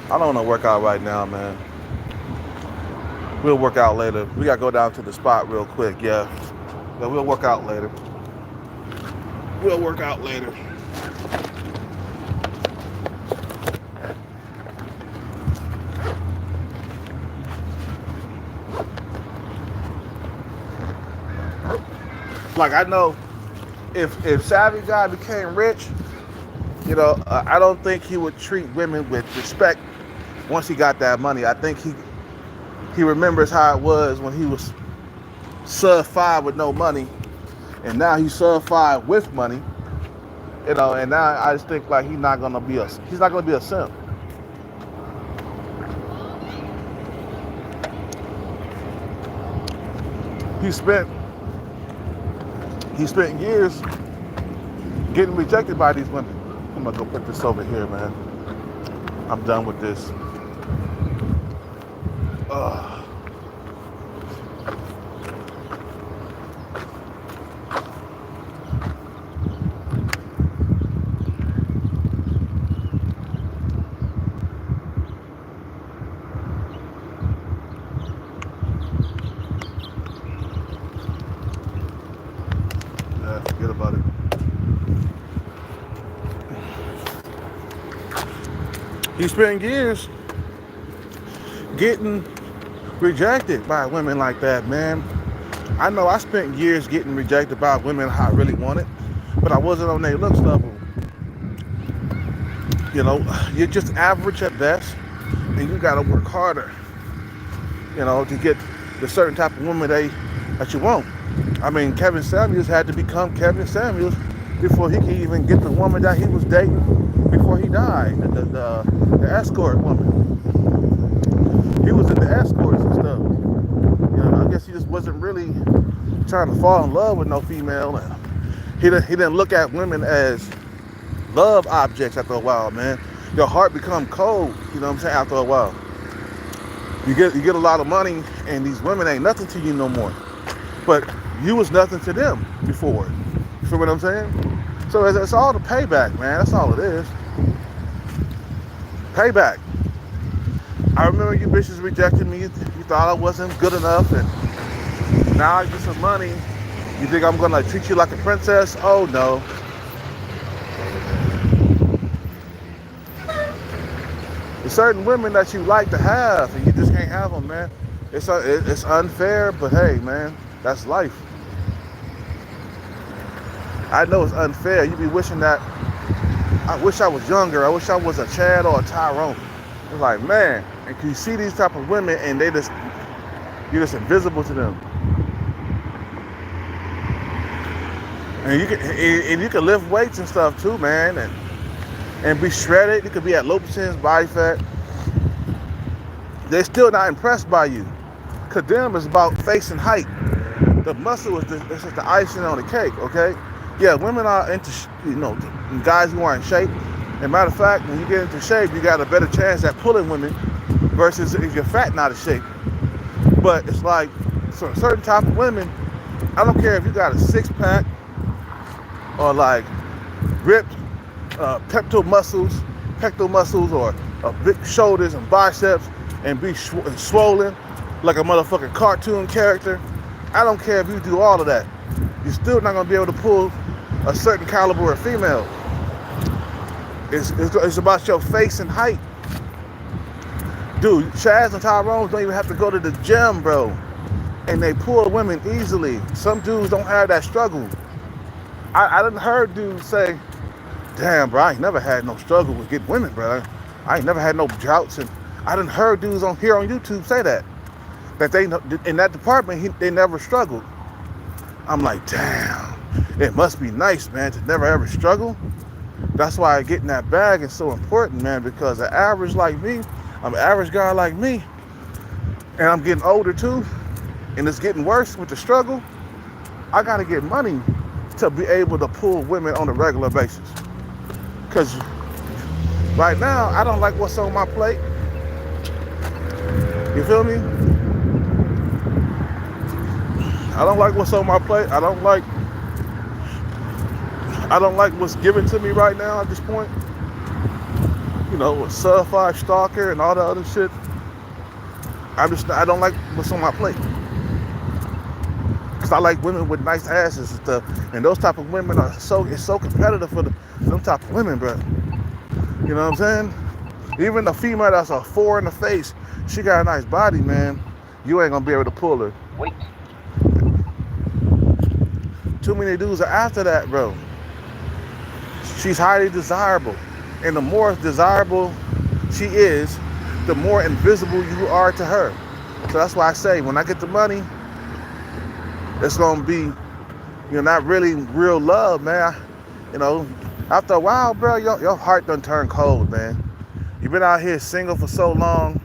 I don't want to work out right now, man. We'll work out later. We gotta go down to the spot real quick, yeah. But we'll work out later. Like I know if Savvy Guy became rich, I don't think he would treat women with respect once he got that money. I think he remembers how it was when he was sub 5 with no money, and now he's sub 5 with money. And now I just think like he's not gonna be a simp. He spent years getting rejected by these women. I'm gonna go put this over here, man. I'm done with this. Forget about it. He spent years getting rejected by women like that, man. I know I spent years getting rejected by women I really wanted, but I wasn't on their looks level. You're just average at best, and you gotta work harder, to get the certain type of woman that you want. I mean, Kevin Samuels had to become Kevin Samuels before he could even get the woman that he was dating before he died, the escort woman. He was in the escorts and stuff. I guess he just wasn't really trying to fall in love with no female. And he didn't look at women as love objects after a while, man. Your heart become cold, you know what I'm saying, after a while. You get a lot of money and these women ain't nothing to you no more. But you was nothing to them before. You feel what I'm saying? So it's all the payback, man. That's all it is. Payback. I remember you bitches rejected me. You thought I wasn't good enough, and now I get some money. You think I'm gonna treat you like a princess? Oh no. There's certain women that you like to have, and you just can't have them, man. It's unfair, but hey, man, that's life. I know it's unfair. You be wishing that. I wish I was younger. I wish I was a Chad or a Tyrone. It's like, man, and you see these type of women, and you're just invisible to them. And you can lift weights and stuff too, man, and be shredded. You could be at low percentage body fat. They're still not impressed by you. Cause them is about face and height. The muscle is just the icing on the cake, okay? Yeah, women are into, guys who are in shape. And matter of fact, when you get into shape, you got a better chance at pulling women versus if you're fat and out of shape. But it's like, so certain type of women, I don't care if you got a six-pack or like ripped pectoral muscles or big shoulders and biceps and be swollen like a motherfucking cartoon character. I don't care if you do all of that. You're still not gonna be able to pull a certain caliber of female. It's about your face and height. Dude, Chads and Tyrones don't even have to go to the gym, bro. And they pull women easily. Some dudes don't have that struggle. I done heard dudes say, damn, bro, I ain't never had no struggle with getting women, bro. I ain't never had no droughts. And I done heard dudes on YouTube say that they, in that department, they never struggled. I'm like, damn, it must be nice, man, to never ever struggle. That's why getting that bag is so important, man, because an average like me, I'm an average guy like me, and I'm getting older too, and it's getting worse with the struggle. I gotta get money to be able to pull women on a regular basis. Because right now, I don't like what's on my plate. You feel me? I don't like what's on my plate. I don't like what's given to me right now at this point. You know, with Sub-5 Stalker and all the other shit. I don't like what's on my plate. Cause I like women with nice asses and stuff. And those type of women it's so competitive for them type of women, bro. You know what I'm saying? Even the female that's a 4 in the face, she got a nice body, man. You ain't gonna be able to pull her. Wait. Too many dudes are after that, bro. She's highly desirable. And the more desirable she is, the more invisible you are to her. So that's why I say, when I get the money, it's gonna be, not really real love, man. After a while, bro, your heart done turn cold, man. You've been out here single for so long,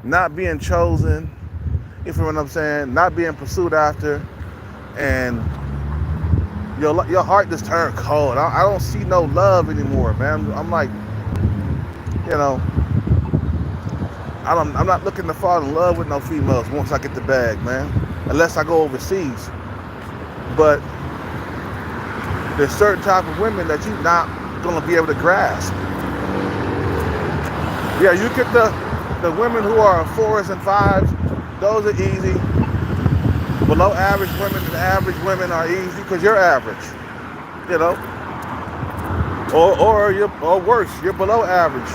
not being chosen, you feel what I'm saying? Not being pursued after, and your heart just turned cold. I don't see no love anymore, man. I'm like, I'm not looking to fall in love with no females once I get the bag, man. Unless I go overseas. But there's certain type of women that you're not gonna be able to grasp. Yeah, you get the women who are 4s and 5s, those are easy. Below average women and average women are easy because you're average, or worse, you're below average.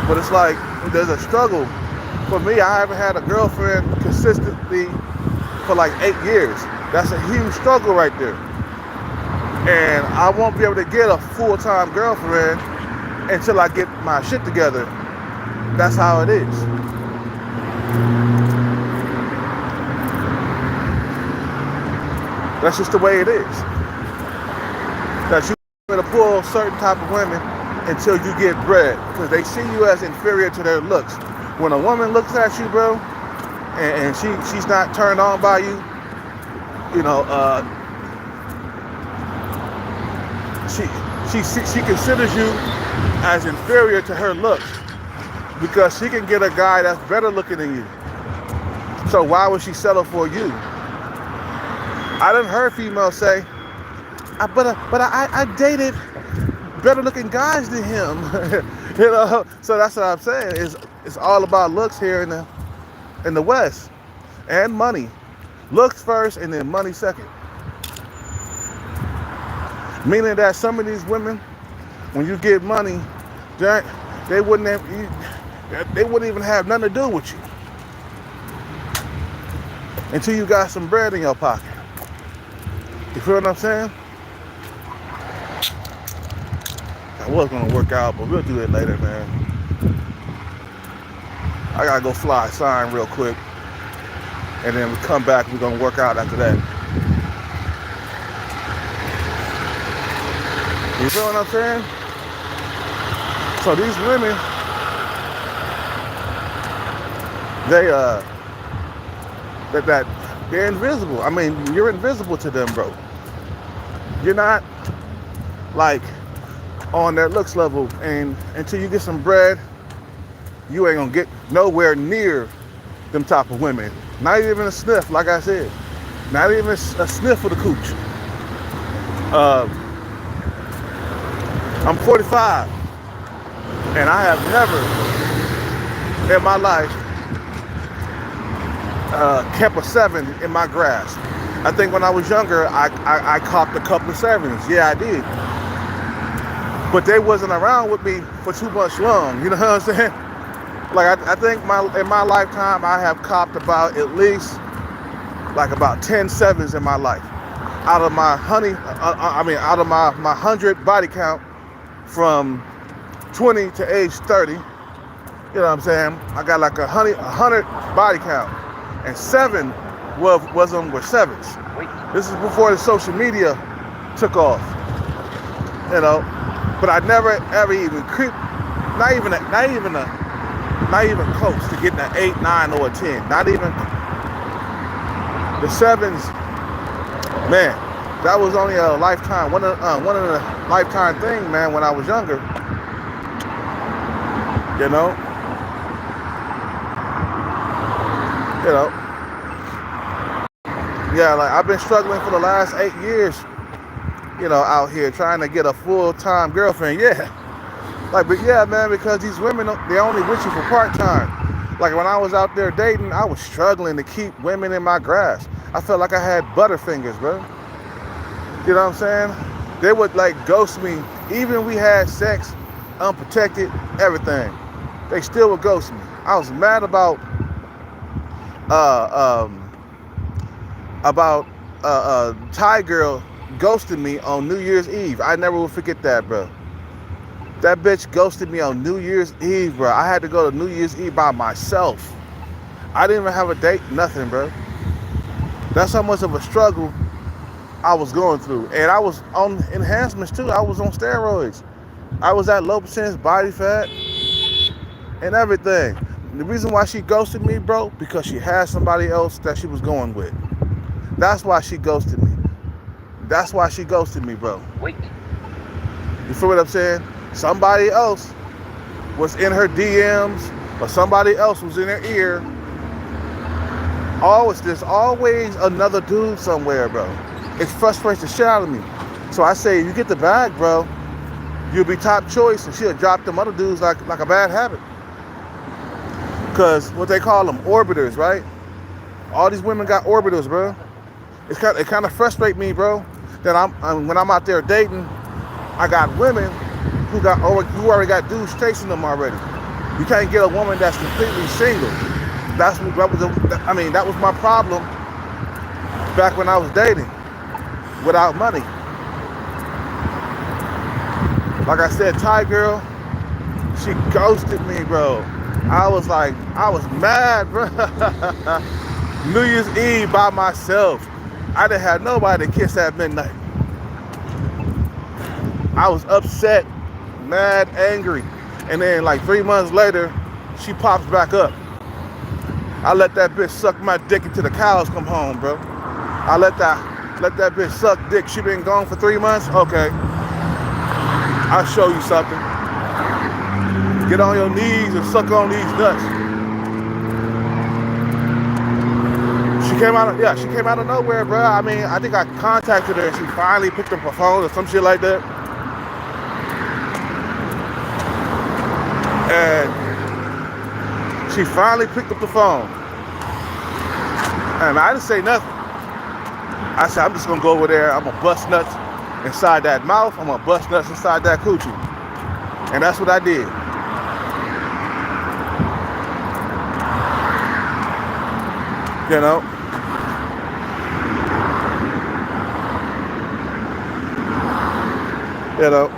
But it's like there's a struggle. For me, I haven't had a girlfriend consistently for like 8 years. That's a huge struggle right there. And I won't be able to get a full-time girlfriend until I get my shit together. That's how it is. That's just the way it is. That you're going to pull certain type of women until you get bread, because they see you as inferior to their looks. When a woman looks at you, bro, and she's not turned on by you, you know, she considers you as inferior to her looks because she can get a guy that's better looking than you. So why would she settle for you? I done heard females say, but I dated better looking guys than him. You know, so that's what I'm saying. It's all about looks here in the West, and money. Looks first, and then money second. Meaning that some of these women, when you get money, they wouldn't even have nothing to do with you until you got some bread in your pocket. You feel what I'm saying? I was gonna work out, but we'll do it later, man. I gotta go fly a sign real quick, and then we come back. We're gonna work out after that. You feel what I'm saying? So these women, they're invisible. I mean, you're invisible to them, bro. You're not like on their looks level, and until you get some bread, you ain't gonna get nowhere near them type of women. Not even a sniff, like I said. Not even a sniff of the cooch. I'm 45, and I have never in my life kept a 7 in my grasp. I think when I was younger, I copped a couple of 7s. Yeah, I did. But they wasn't around with me for too much long. You know what I'm saying? Like I think in my lifetime, I have copped about at least like about 10 7s in my life. Out of my out of my 100 body count from 20 to age 30. You know what I'm saying? I got like 100 body count, and 7 were 7s. This is before the social media took off. You know, but I never ever even creeped, not even close to getting an 8, 9, or a 10. Not even the 7s. Man, that was only a lifetime, one of the lifetime thing, man. When I was younger, you know. Yeah, like I've been struggling for the last 8 years, you know, out here trying to get a full-time girlfriend. Yeah, like, but yeah, man, because these women, they only with you for part-time. Like when I was out there dating, I was struggling to keep women in my grasp. I felt like I had butterfingers, bro. You know what I'm saying? They would like ghost me. Even we had sex, unprotected, everything. They still would ghost me. I was mad about Thai girl ghosted me on New Year's Eve. I never will forget that, bro. That bitch ghosted me on New Year's Eve, bro. I had to go to New Year's Eve by myself. I didn't even have a date, nothing, bro. That's how much of a struggle I was going through. And I was on enhancements too. I was on steroids. I was at low percentage body fat and everything. The reason why she ghosted me, bro, because she had somebody else that she was going with. That's why she ghosted me. That's why she ghosted me, bro. Wait. You feel what I'm saying? Somebody else was in her DMs, or somebody else was in her ear. There's always another dude somewhere, bro. It frustrates the shit out of me. So I say, you get the bag, bro, you'll be top choice, and she'll drop them other dudes like a bad habit. Because what they call them, orbiters, right? All these women got orbiters, bro. It kind of frustrates me, bro, that when I'm out there dating, I got women who already got dudes chasing them already. You can't get a woman that's completely single. That was my problem back when I was dating without money. Like I said, Thai girl, she ghosted me, bro. I was mad, bro. New Year's Eve by myself. I didn't have nobody to kiss at midnight. I was upset, mad, angry. And then like 3 months later, she pops back up. I let that bitch suck my dick until the cows come home, bro. I let that bitch suck dick. She been gone for 3 months? Okay. I'll show you something. Get on your knees and suck on these nuts. She came out of nowhere, bro. I mean, I think I contacted her and she finally picked up her phone or some shit like that. And she finally picked up the phone. And I didn't say nothing. I said, I'm just gonna go over there, I'm gonna bust nuts inside that mouth, I'm gonna bust nuts inside that coochie. And that's what I did. You know? You know?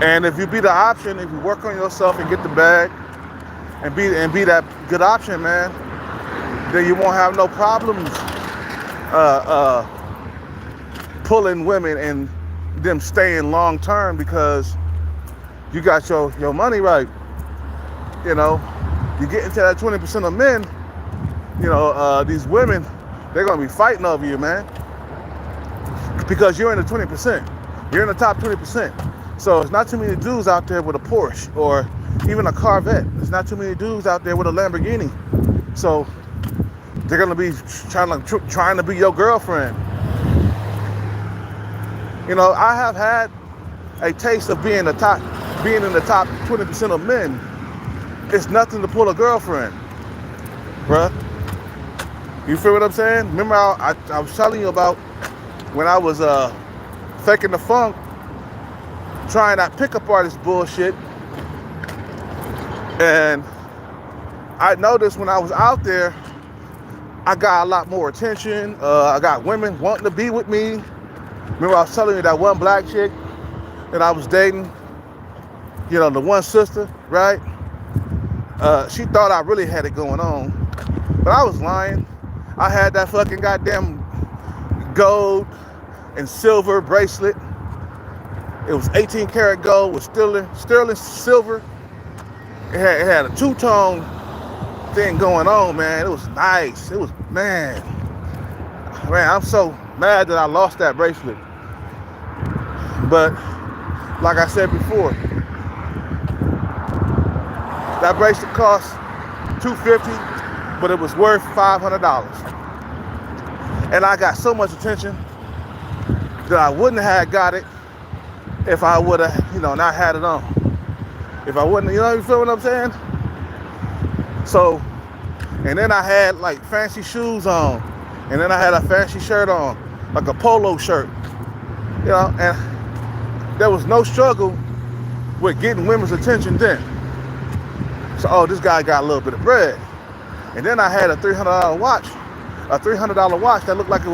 And if you be the option, if you work on yourself and get the bag, and be that good option, man, then you won't have no problems pulling women and them staying long term because you got your money right. You know, you get into that 20% of men, you know, these women, they're gonna be fighting over you, man, because you're in the 20%. You're in the top 20%. So it's not too many dudes out there with a Porsche or even a Corvette. There's not too many dudes out there with a Lamborghini. So they're gonna be trying to be your girlfriend. You know, I have had a taste of being in the top 20% of men. It's nothing to pull a girlfriend, bruh. You feel what I'm saying? Remember I was telling you about when I was faking the funk, trying that pickup artist bullshit. And I noticed when I was out there, I got a lot more attention. I got women wanting to be with me. Remember I was telling you that one black chick that I was dating, you know, the one sister, right? She thought I really had it going on, but I was lying. I had that fucking goddamn gold and silver bracelet. It was 18 karat gold with sterling silver. It had a two-tone thing going on, man. It was nice. It was, man, I'm so mad that I lost that bracelet. But like I said before, that bracelet cost $250, but it was worth $500. And I got so much attention that I wouldn't have got it if I would have, you know, not had it on. If I wouldn't, you know, you feel what I'm saying? So, and then I had like fancy shoes on, and then I had a fancy shirt on, like a polo shirt, you know, and there was no struggle with getting women's attention then. So, oh, this guy got a little bit of bread. And then I had a $300 watch that looked like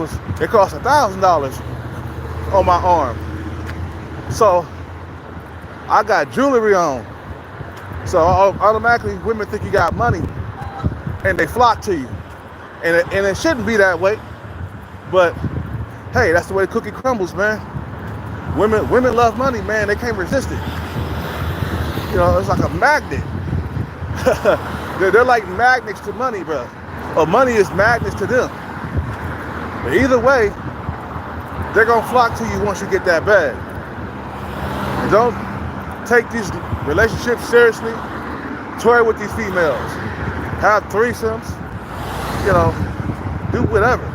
it cost $1,000 on my arm. So I got jewelry on. So automatically women think you got money and they flock to you. And it shouldn't be that way. But hey, that's the way the cookie crumbles, man. Women love money, man. They can't resist it. You know, it's like a magnet. They're like magnets to money, bro. Or money is magnets to them. But either way, they're gonna flock to you once you get that bag. And don't take these relationships seriously. Toy with these females. Have threesomes. You know, do whatever.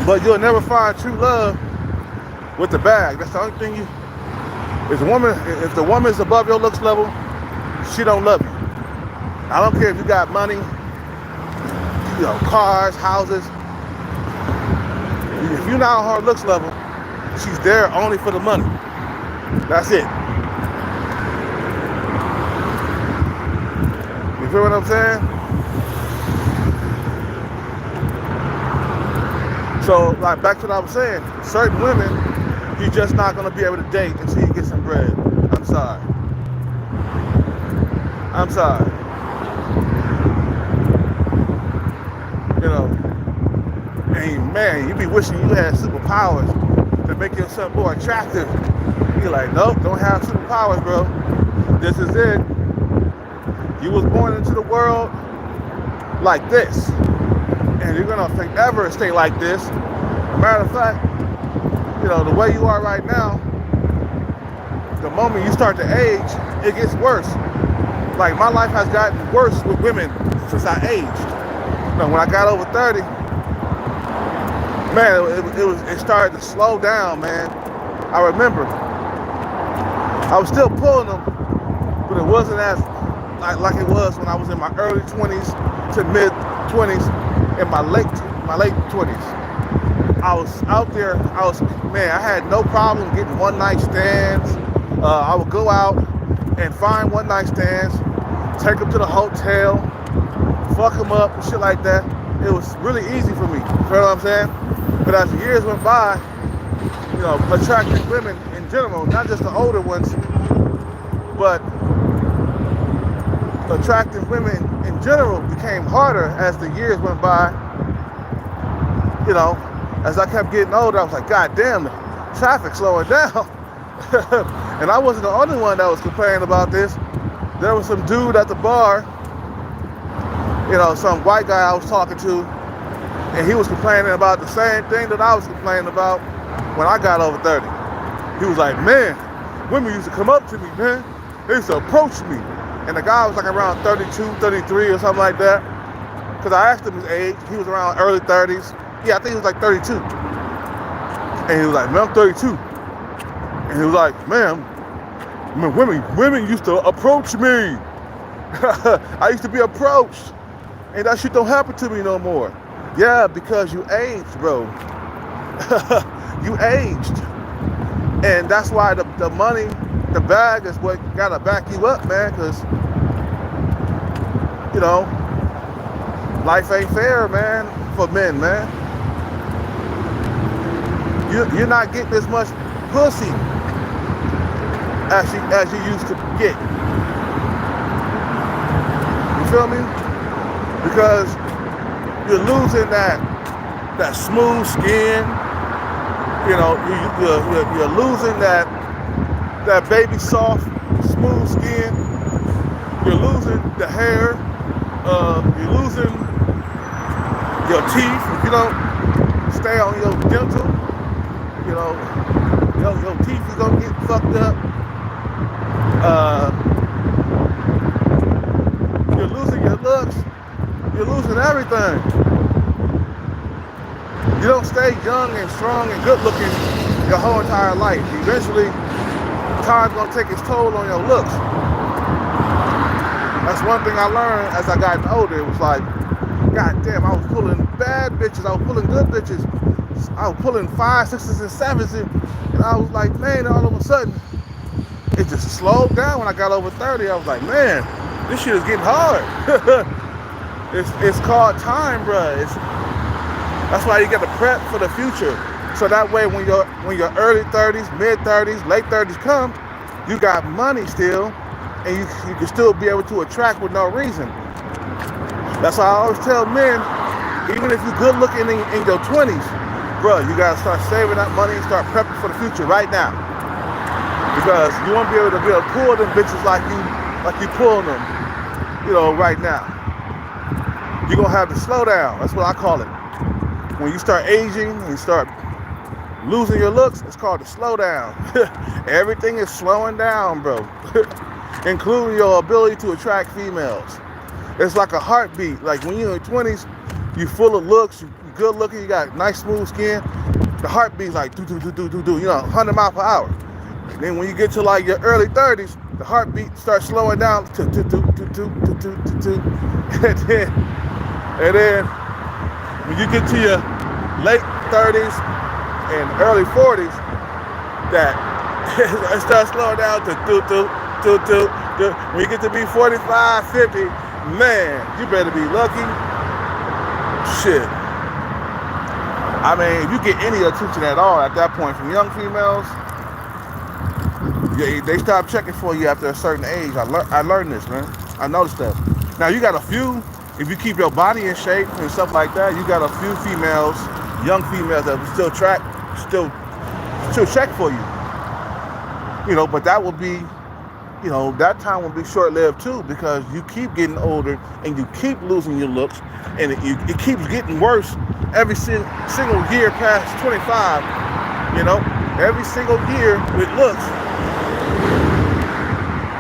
But you'll never find true love with the bag. That's the only thing if the woman is above your looks level, she don't love you. I don't care if you got money, you know, cars, houses. If you're not on her looks level, she's there only for the money. That's it. You feel what I'm saying? So, like, back to what I was saying, certain women, you're just not going to be able to date until you get some bread. I'm sorry. I'm sorry. You know, and man, you be wishing you had superpowers to make yourself more attractive. You're like, nope, don't have superpowers, bro. This is it. You was born into the world like this, and you're gonna forever stay like this. Matter of fact, you know, the way you are right now, the moment you start to age, it gets worse. Like, my life has gotten worse with women since I aged. You know, when I got over 30, man, it started to slow down, man. I remember I was still pulling them, but it wasn't as like it was when I was in my early 20s to mid 20s, and my late 20s. I was out there. I had no problem getting one night stands. I would go out and find one night stands, take them to the hotel, fuck them up and shit like that. It was really easy for me. You know what I'm saying? But as the years went by, you know, attracting women in general, not just the older ones, but attracting women in general became harder as the years went by. You know, as I kept getting older, I was like, God damn, the traffic slowing down. And I wasn't the only one that was complaining about this. There was some dude at the bar, you know, some white guy I was talking to, and he was complaining about the same thing that I was complaining about when I got over 30. He was like, man, women used to come up to me, man. They used to approach me. And the guy was like around 32, 33 or something like that. Because I asked him his age. He was around early 30s. Yeah, I think he was like 32. And he was like, man, I'm 32. And he was like, man, women used to approach me. I used to be approached. And that shit don't happen to me no more. Yeah, because you aged, bro. You aged. And that's why the money, the bag is what gotta back you up, man, because, you know, life ain't fair, man, for men, man. You're not getting as much pussy as you used to get. You feel me? Because you're losing that smooth skin. You know, you're losing that baby soft, smooth skin. You're losing the hair. You're losing your teeth. If you don't stay on your dental, you know, your teeth is gonna get fucked up. You're losing your looks. You're losing everything. You don't stay young and strong and good looking your whole entire life. Eventually, time's gonna take its toll on your looks. That's one thing I learned as I got older. It was like, God damn, I was pulling bad bitches. I was pulling good bitches. I was pulling 5s, 6s, and 7s. And I was like, man, all of a sudden, it just slowed down when I got over 30. I was like, man, this shit is getting hard. It's called time, bruh. That's why you got to prep for the future. So that way when your early 30s, mid 30s, late 30s come, you got money still, and you can still be able to attract with no reason. That's why I always tell men, even if you're good looking in your 20s, bro, you got to start saving that money and start prepping for the future right now. Because you won't be able to pull them bitches like you pulling them, you know, right now. You're going to have to slow down. That's what I call it. When you start aging and you start losing your looks, it's called the slow down. Everything is slowing down, bro. Including your ability to attract females. It's like a heartbeat. Like when you're in your 20s, you full of looks, you good looking, you got nice smooth skin. The heartbeat's like do, you know, 100 miles per hour. And then when you get to like your early 30s, the heartbeat starts slowing down to. And then when you get to your late 30s and early 40s, that it starts slowing down to when you get to be 45, 50, man, you better be lucky. Shit. I mean, if you get any attention at all at that point from young females, they stop checking for you after a certain age. I learned this, man. I noticed that. Now you got a few. If you keep your body in shape and stuff like that, you got a few females, young females that will still she'll check for you. You know, but that will be, you know, that time will be short-lived too, because you keep getting older and you keep losing your looks, and it keeps getting worse every single year past 25. You know, every single year with looks,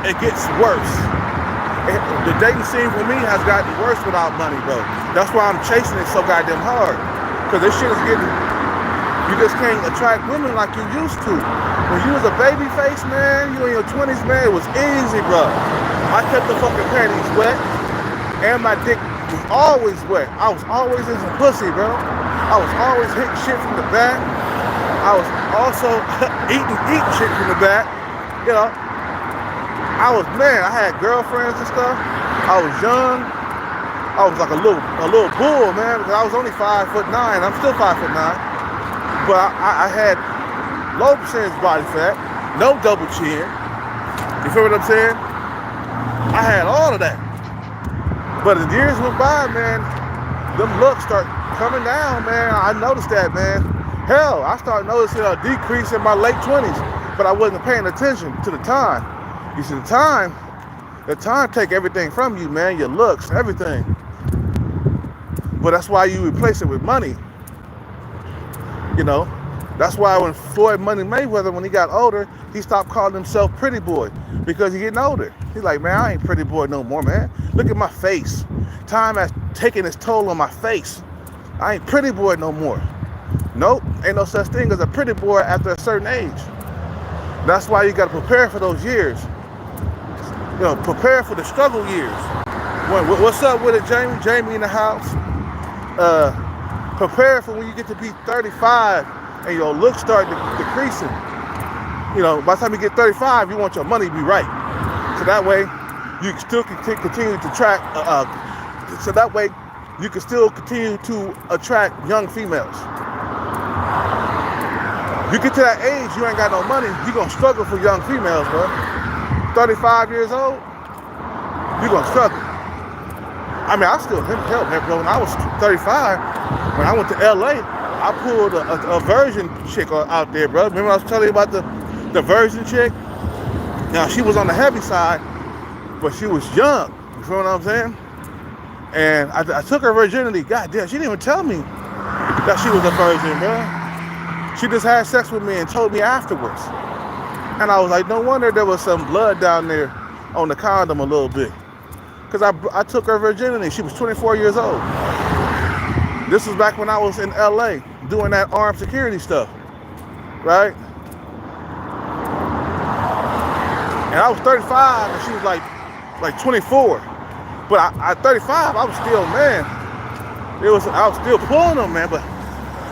it gets worse. The dating scene for me has gotten worse without money, bro. That's why I'm chasing it so goddamn hard, because this shit is getting. You just can't attract women like you used to. When you was a baby face, man, you in your 20s, man, it was easy, bro. I kept the fucking panties wet, and my dick was always wet. I was always in some pussy, bro. I was always hitting shit from the back. I was also eating shit from the back. You know, I had girlfriends and stuff. I was young. I was like a little bull, man, because I was only 5'9". I'm still 5'9". But I had low percentage body fat, no double chin. You feel what I'm saying? I had all of that. But as years went by, man, them looks start coming down, man. I noticed that, man. Hell, I started noticing a decrease in my late 20s, but I wasn't paying attention to the time. You see, the time take everything from you, man. Your looks, everything. But that's why you replace it with money. You know, that's why when Floyd Money Mayweather, when he got older, he stopped calling himself Pretty Boy, because he's getting older. He's like, man, I ain't Pretty Boy no more, man. Look at my face. Time has taken its toll on my face. I ain't Pretty Boy no more. Nope, ain't no such thing as a pretty boy after a certain age. That's why you got to prepare for those years. You know, prepare for the struggle years. What's up with it, Jamie? Jamie in the house. Prepare for when you get to be 35 and your looks start decreasing. You know, by the time you get 35, you want your money to be right. So that way, you can still continue to attract. So that way, you can still continue to attract young females. You get to that age, you ain't got no money, you're gonna struggle for young females, bro. 35 years old, you're gonna struggle. I mean, I still helped, bro. When I was 35, when I went to LA, I pulled a virgin chick out there, bro. Remember I was telling you about the virgin chick? Now, she was on the heavy side, but she was young. You feel what I'm saying? And I took her virginity. God damn, she didn't even tell me that she was a virgin, bro. She just had sex with me and told me afterwards. And I was like, no wonder there was some blood down there on the condom a little bit. Because I took her virginity. She was 24 years old. This was back when I was in LA doing that armed security stuff, right? And I was 35 and she was like 24. But at 35, I was still, man. I was still pulling them, man. But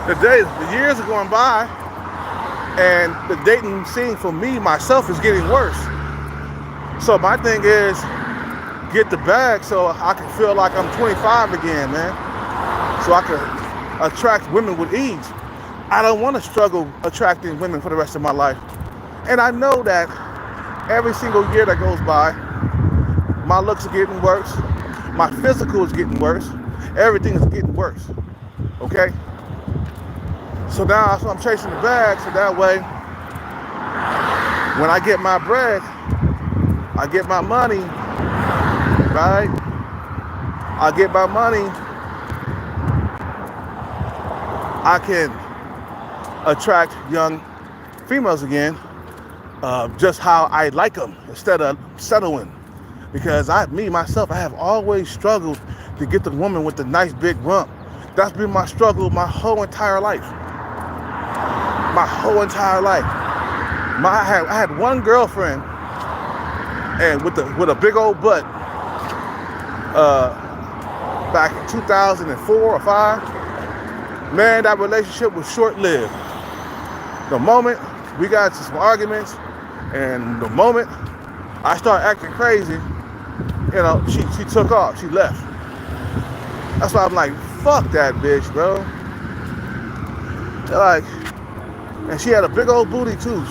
the years are going by, and the dating scene for me, myself, is getting worse. So my thing is, get the bag so I can feel like I'm 25 again, man. So I can attract women with ease. I don't want to struggle attracting women for the rest of my life. And I know that every single year that goes by, my looks are getting worse. My physical is getting worse. Everything is getting worse. Okay? So now I'm chasing the bag, so that way, when I get my bread, I get my money, right? I get my money, I can attract young females again, just how I like them, instead of settling. Because myself, I have always struggled to get the woman with the nice big rump. That's been my struggle my whole entire life. My whole entire life. I had one girlfriend, and with a big old butt, back in 2004 or 5. Man, that relationship was short-lived. The moment we got into some arguments, and the moment I started acting crazy, you know, she took off, she left. That's why I'm like, fuck that bitch, bro. Like, and she had a big old booty too.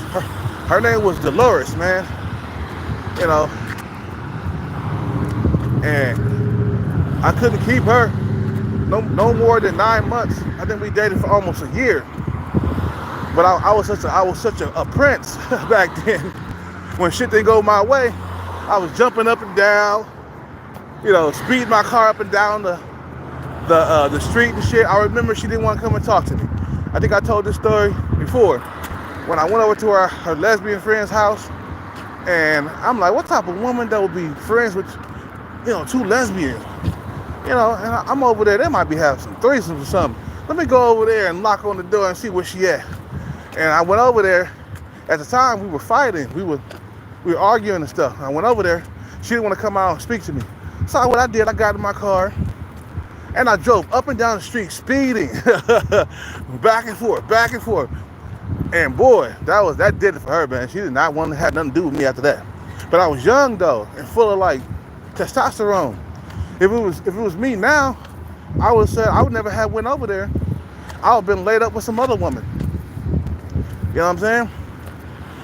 Her name was Dolores, man. You know, and I couldn't keep her no more than 9 months. I think we dated for almost a year. But I was such a prince back then. When shit didn't go my way, I was jumping up and down, speeding my car up and down the street and shit. I remember she didn't want to come and talk to me. I think I told this story before. When I went over to her lesbian friend's house, and I'm like, what type of woman that would be friends with, two lesbians? And I'm over there. They might be having some threesomes or something. Let me go over there and knock on the door and see where she at. And I went over there. At the time, we were fighting. We were arguing and stuff. I went over there. She didn't want to come out and speak to me. So what I did, I got in my car, and I drove up and down the street, speeding, back and forth. And boy, that did it for her, man. She did not want to have nothing to do with me after that. But I was young though, and full of like testosterone. If it was me now, I would say I would never have went over there. I would have been laid up with some other woman. You know what I'm saying?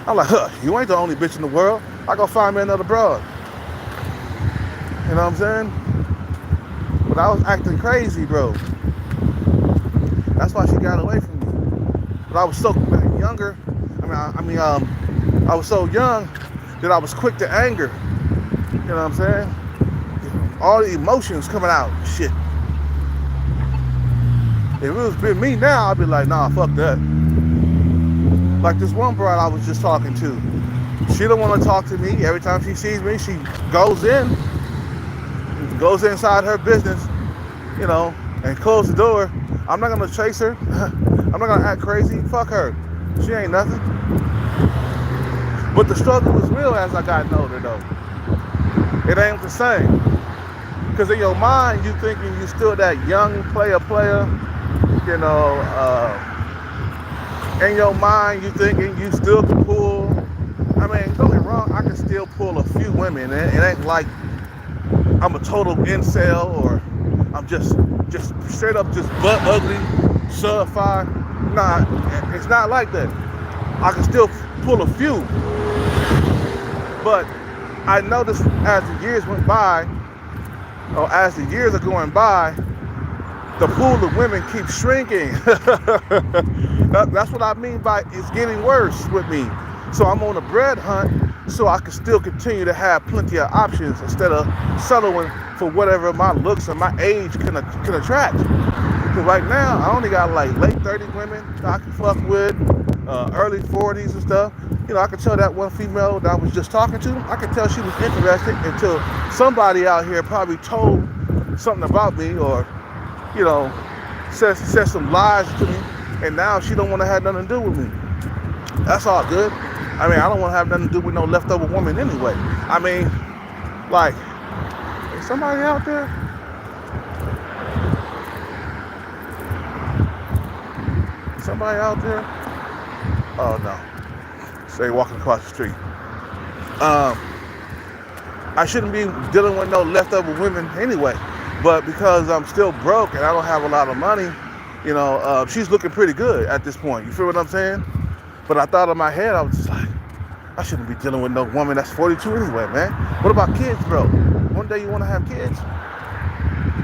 I'm like, you ain't the only bitch in the world. I go find me another broad. You know what I'm saying? But I was acting crazy, bro. That's why she got away from me. But I was so younger. I was so young that I was quick to anger. You know what I'm saying? All the emotions coming out. Shit. If it was been me now, I'd be like, nah, fuck that. Like this one broad I was just talking to. She don't want to talk to me. Every time she sees me, she goes inside her business, and close the door. I'm not gonna chase her. I'm not gonna act crazy. Fuck her. She ain't nothing. But the struggle was real as I got older though. It ain't the same. Because in your mind, you thinking you still that young player. In your mind, you thinking you still can pull. I mean, don't get me wrong, I can still pull a few women. It ain't like I'm a total incel or I'm just straight up just butt ugly, certified. Nah, it's not like that. I can still pull a few. But I noticed as the years went by, or as the years are going by, the pool of women keeps shrinking. That's what I mean by it's getting worse with me. So I'm on a bread hunt so I can still continue to have plenty of options instead of settling for whatever my looks and my age can attract. Because right now, I only got like late 30s women that I can fuck with, early 40s and stuff. I could tell that one female that I was just talking to, I could tell she was interested until somebody out here probably told something about me or, said some lies to me, and now she don't want to have nothing to do with me. That's all good. I mean, I don't want to have nothing to do with no leftover woman anyway. I mean, like, is somebody out there? Somebody out there? Oh no. Say walking across the street. I shouldn't be dealing with no leftover women anyway. But because I'm still broke and I don't have a lot of money, she's looking pretty good at this point. You feel what I'm saying? But I thought in my head, I was just like, I shouldn't be dealing with no woman that's 42 anyway, man. What about kids, bro? One day you want to have kids?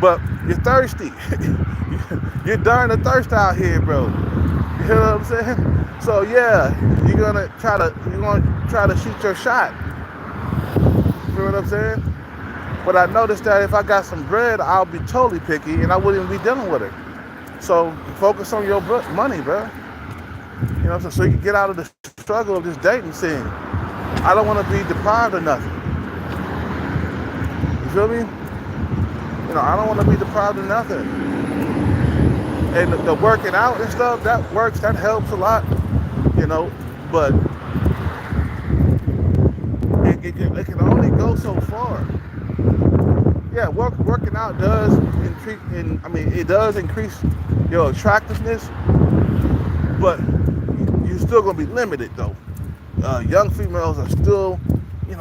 But you're thirsty. You're dying of thirst out here, bro. You know what I'm saying? So yeah, you're gonna try to shoot your shot. You feel what I'm saying? But I noticed that if I got some bread, I'll be totally picky and I wouldn't even be dealing with her. So focus on your money, bro. You know what I'm saying? So you can get out of the struggle of this dating scene. I don't want to be deprived of nothing. You feel me? I don't want to be deprived of nothing. And the working out and stuff, that works, that helps a lot. But it can only go so far. Yeah, working out does it does increase your attractiveness, but you're still gonna be limited though. Young females are still, they're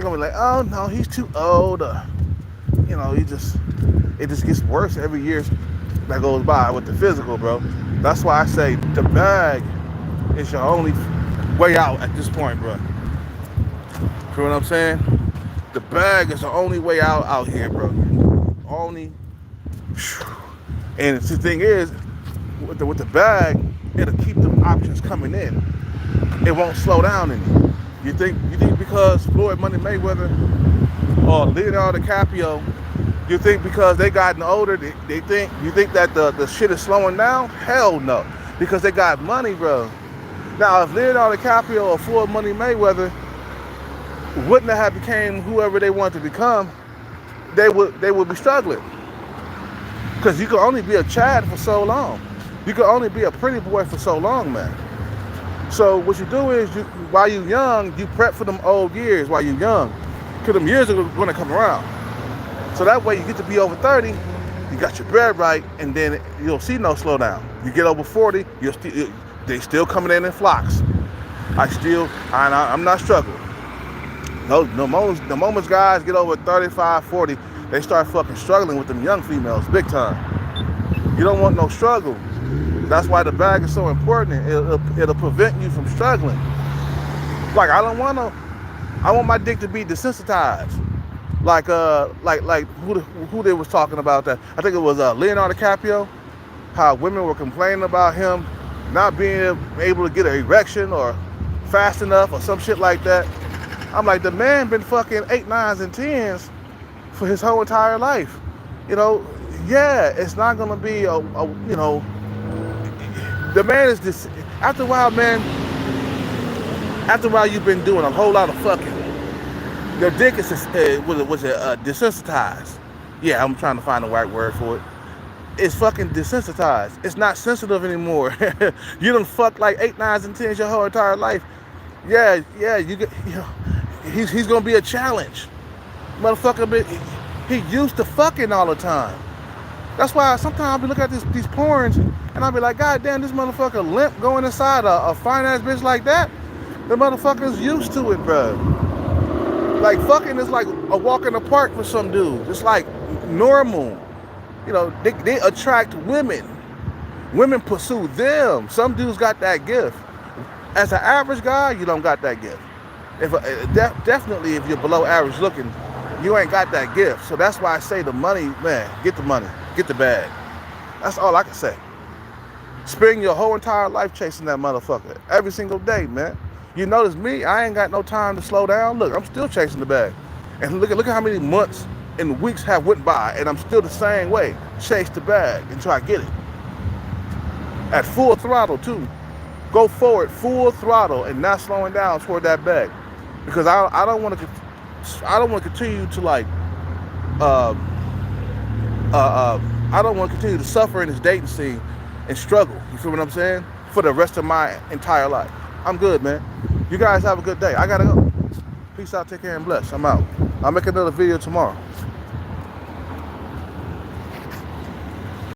gonna be like, oh no, he's too old. It just gets worse every year that goes by with the physical, bro. That's why I say the bag is your only way out at this point, bro. You know what I'm saying? The bag is the only way out here, bro. Only. And the thing is, with the bag, it'll keep them options coming in. It won't slow down any. You think because Floyd Money Mayweather or Leonardo DiCaprio, you think because they gotten older, you think that the shit is slowing down? Hell no. Because they got money, bro. Now if Leonardo DiCaprio or Floyd Money Mayweather wouldn't have became whoever they wanted to become, they would be struggling. Because you can only be a Chad for so long. You can only be a pretty boy for so long, man. So what you do is, while you're young, you prep for them old years while you're young. Because them years are going to come around. So that way you get to be over 30, you got your bread right, and then you'll see no slowdown. You get over 40, they still coming in flocks. I'm not struggling. No, the moments guys get over 35, 40, they start fucking struggling with them young females, big time. You don't want no struggle. That's why the bag is so important. It'll prevent you from struggling. Like I want my dick to be desensitized. Like who they was talking about that? I think it was Leonardo DiCaprio. How women were complaining about him not being able to get an erection or fast enough or some shit like that. I'm like, the man been fucking 8, 9s, and 10s for his whole entire life. You know, yeah, it's not gonna be the man is this. After a while, man. After a while, you've been doing a whole lot of fucking. Your dick is desensitized. Yeah, I'm trying to find the right word for it. It's fucking desensitized. It's not sensitive anymore. You done fucked like 8, 9s, and 10s your whole entire life. Yeah, he's gonna be a challenge. Motherfucker, he used to fucking all the time. That's why sometimes I'll be looking at these porns and I'll be like, God damn, this motherfucker limp going inside a fine ass bitch like that. The motherfucker's used to it, bro. Like fucking is like a walk in the park for some dudes. It's like normal. You know, they attract women. Women pursue them. Some dudes got that gift. As an average guy, you don't got that gift. Definitely if you're below average looking, you ain't got that gift. So that's why I say the money, man, get the money, get the bag. That's all I can say. Spend your whole entire life chasing that motherfucker every single day, man. You notice me, I ain't got no time to slow down. Look, I'm still chasing the bag. And look at how many months and weeks have went by and I'm still the same way. Chase the bag until I get it. At full throttle too. Go forward, full throttle, and not slowing down toward that bag. Because I don't want to continue to like I don't want to continue to suffer in this dating scene and struggle. You feel what I'm saying? For the rest of my entire life. I'm good, man. You guys have a good day. I gotta go. Peace out, take care, and bless. I'm out. I'll make another video tomorrow.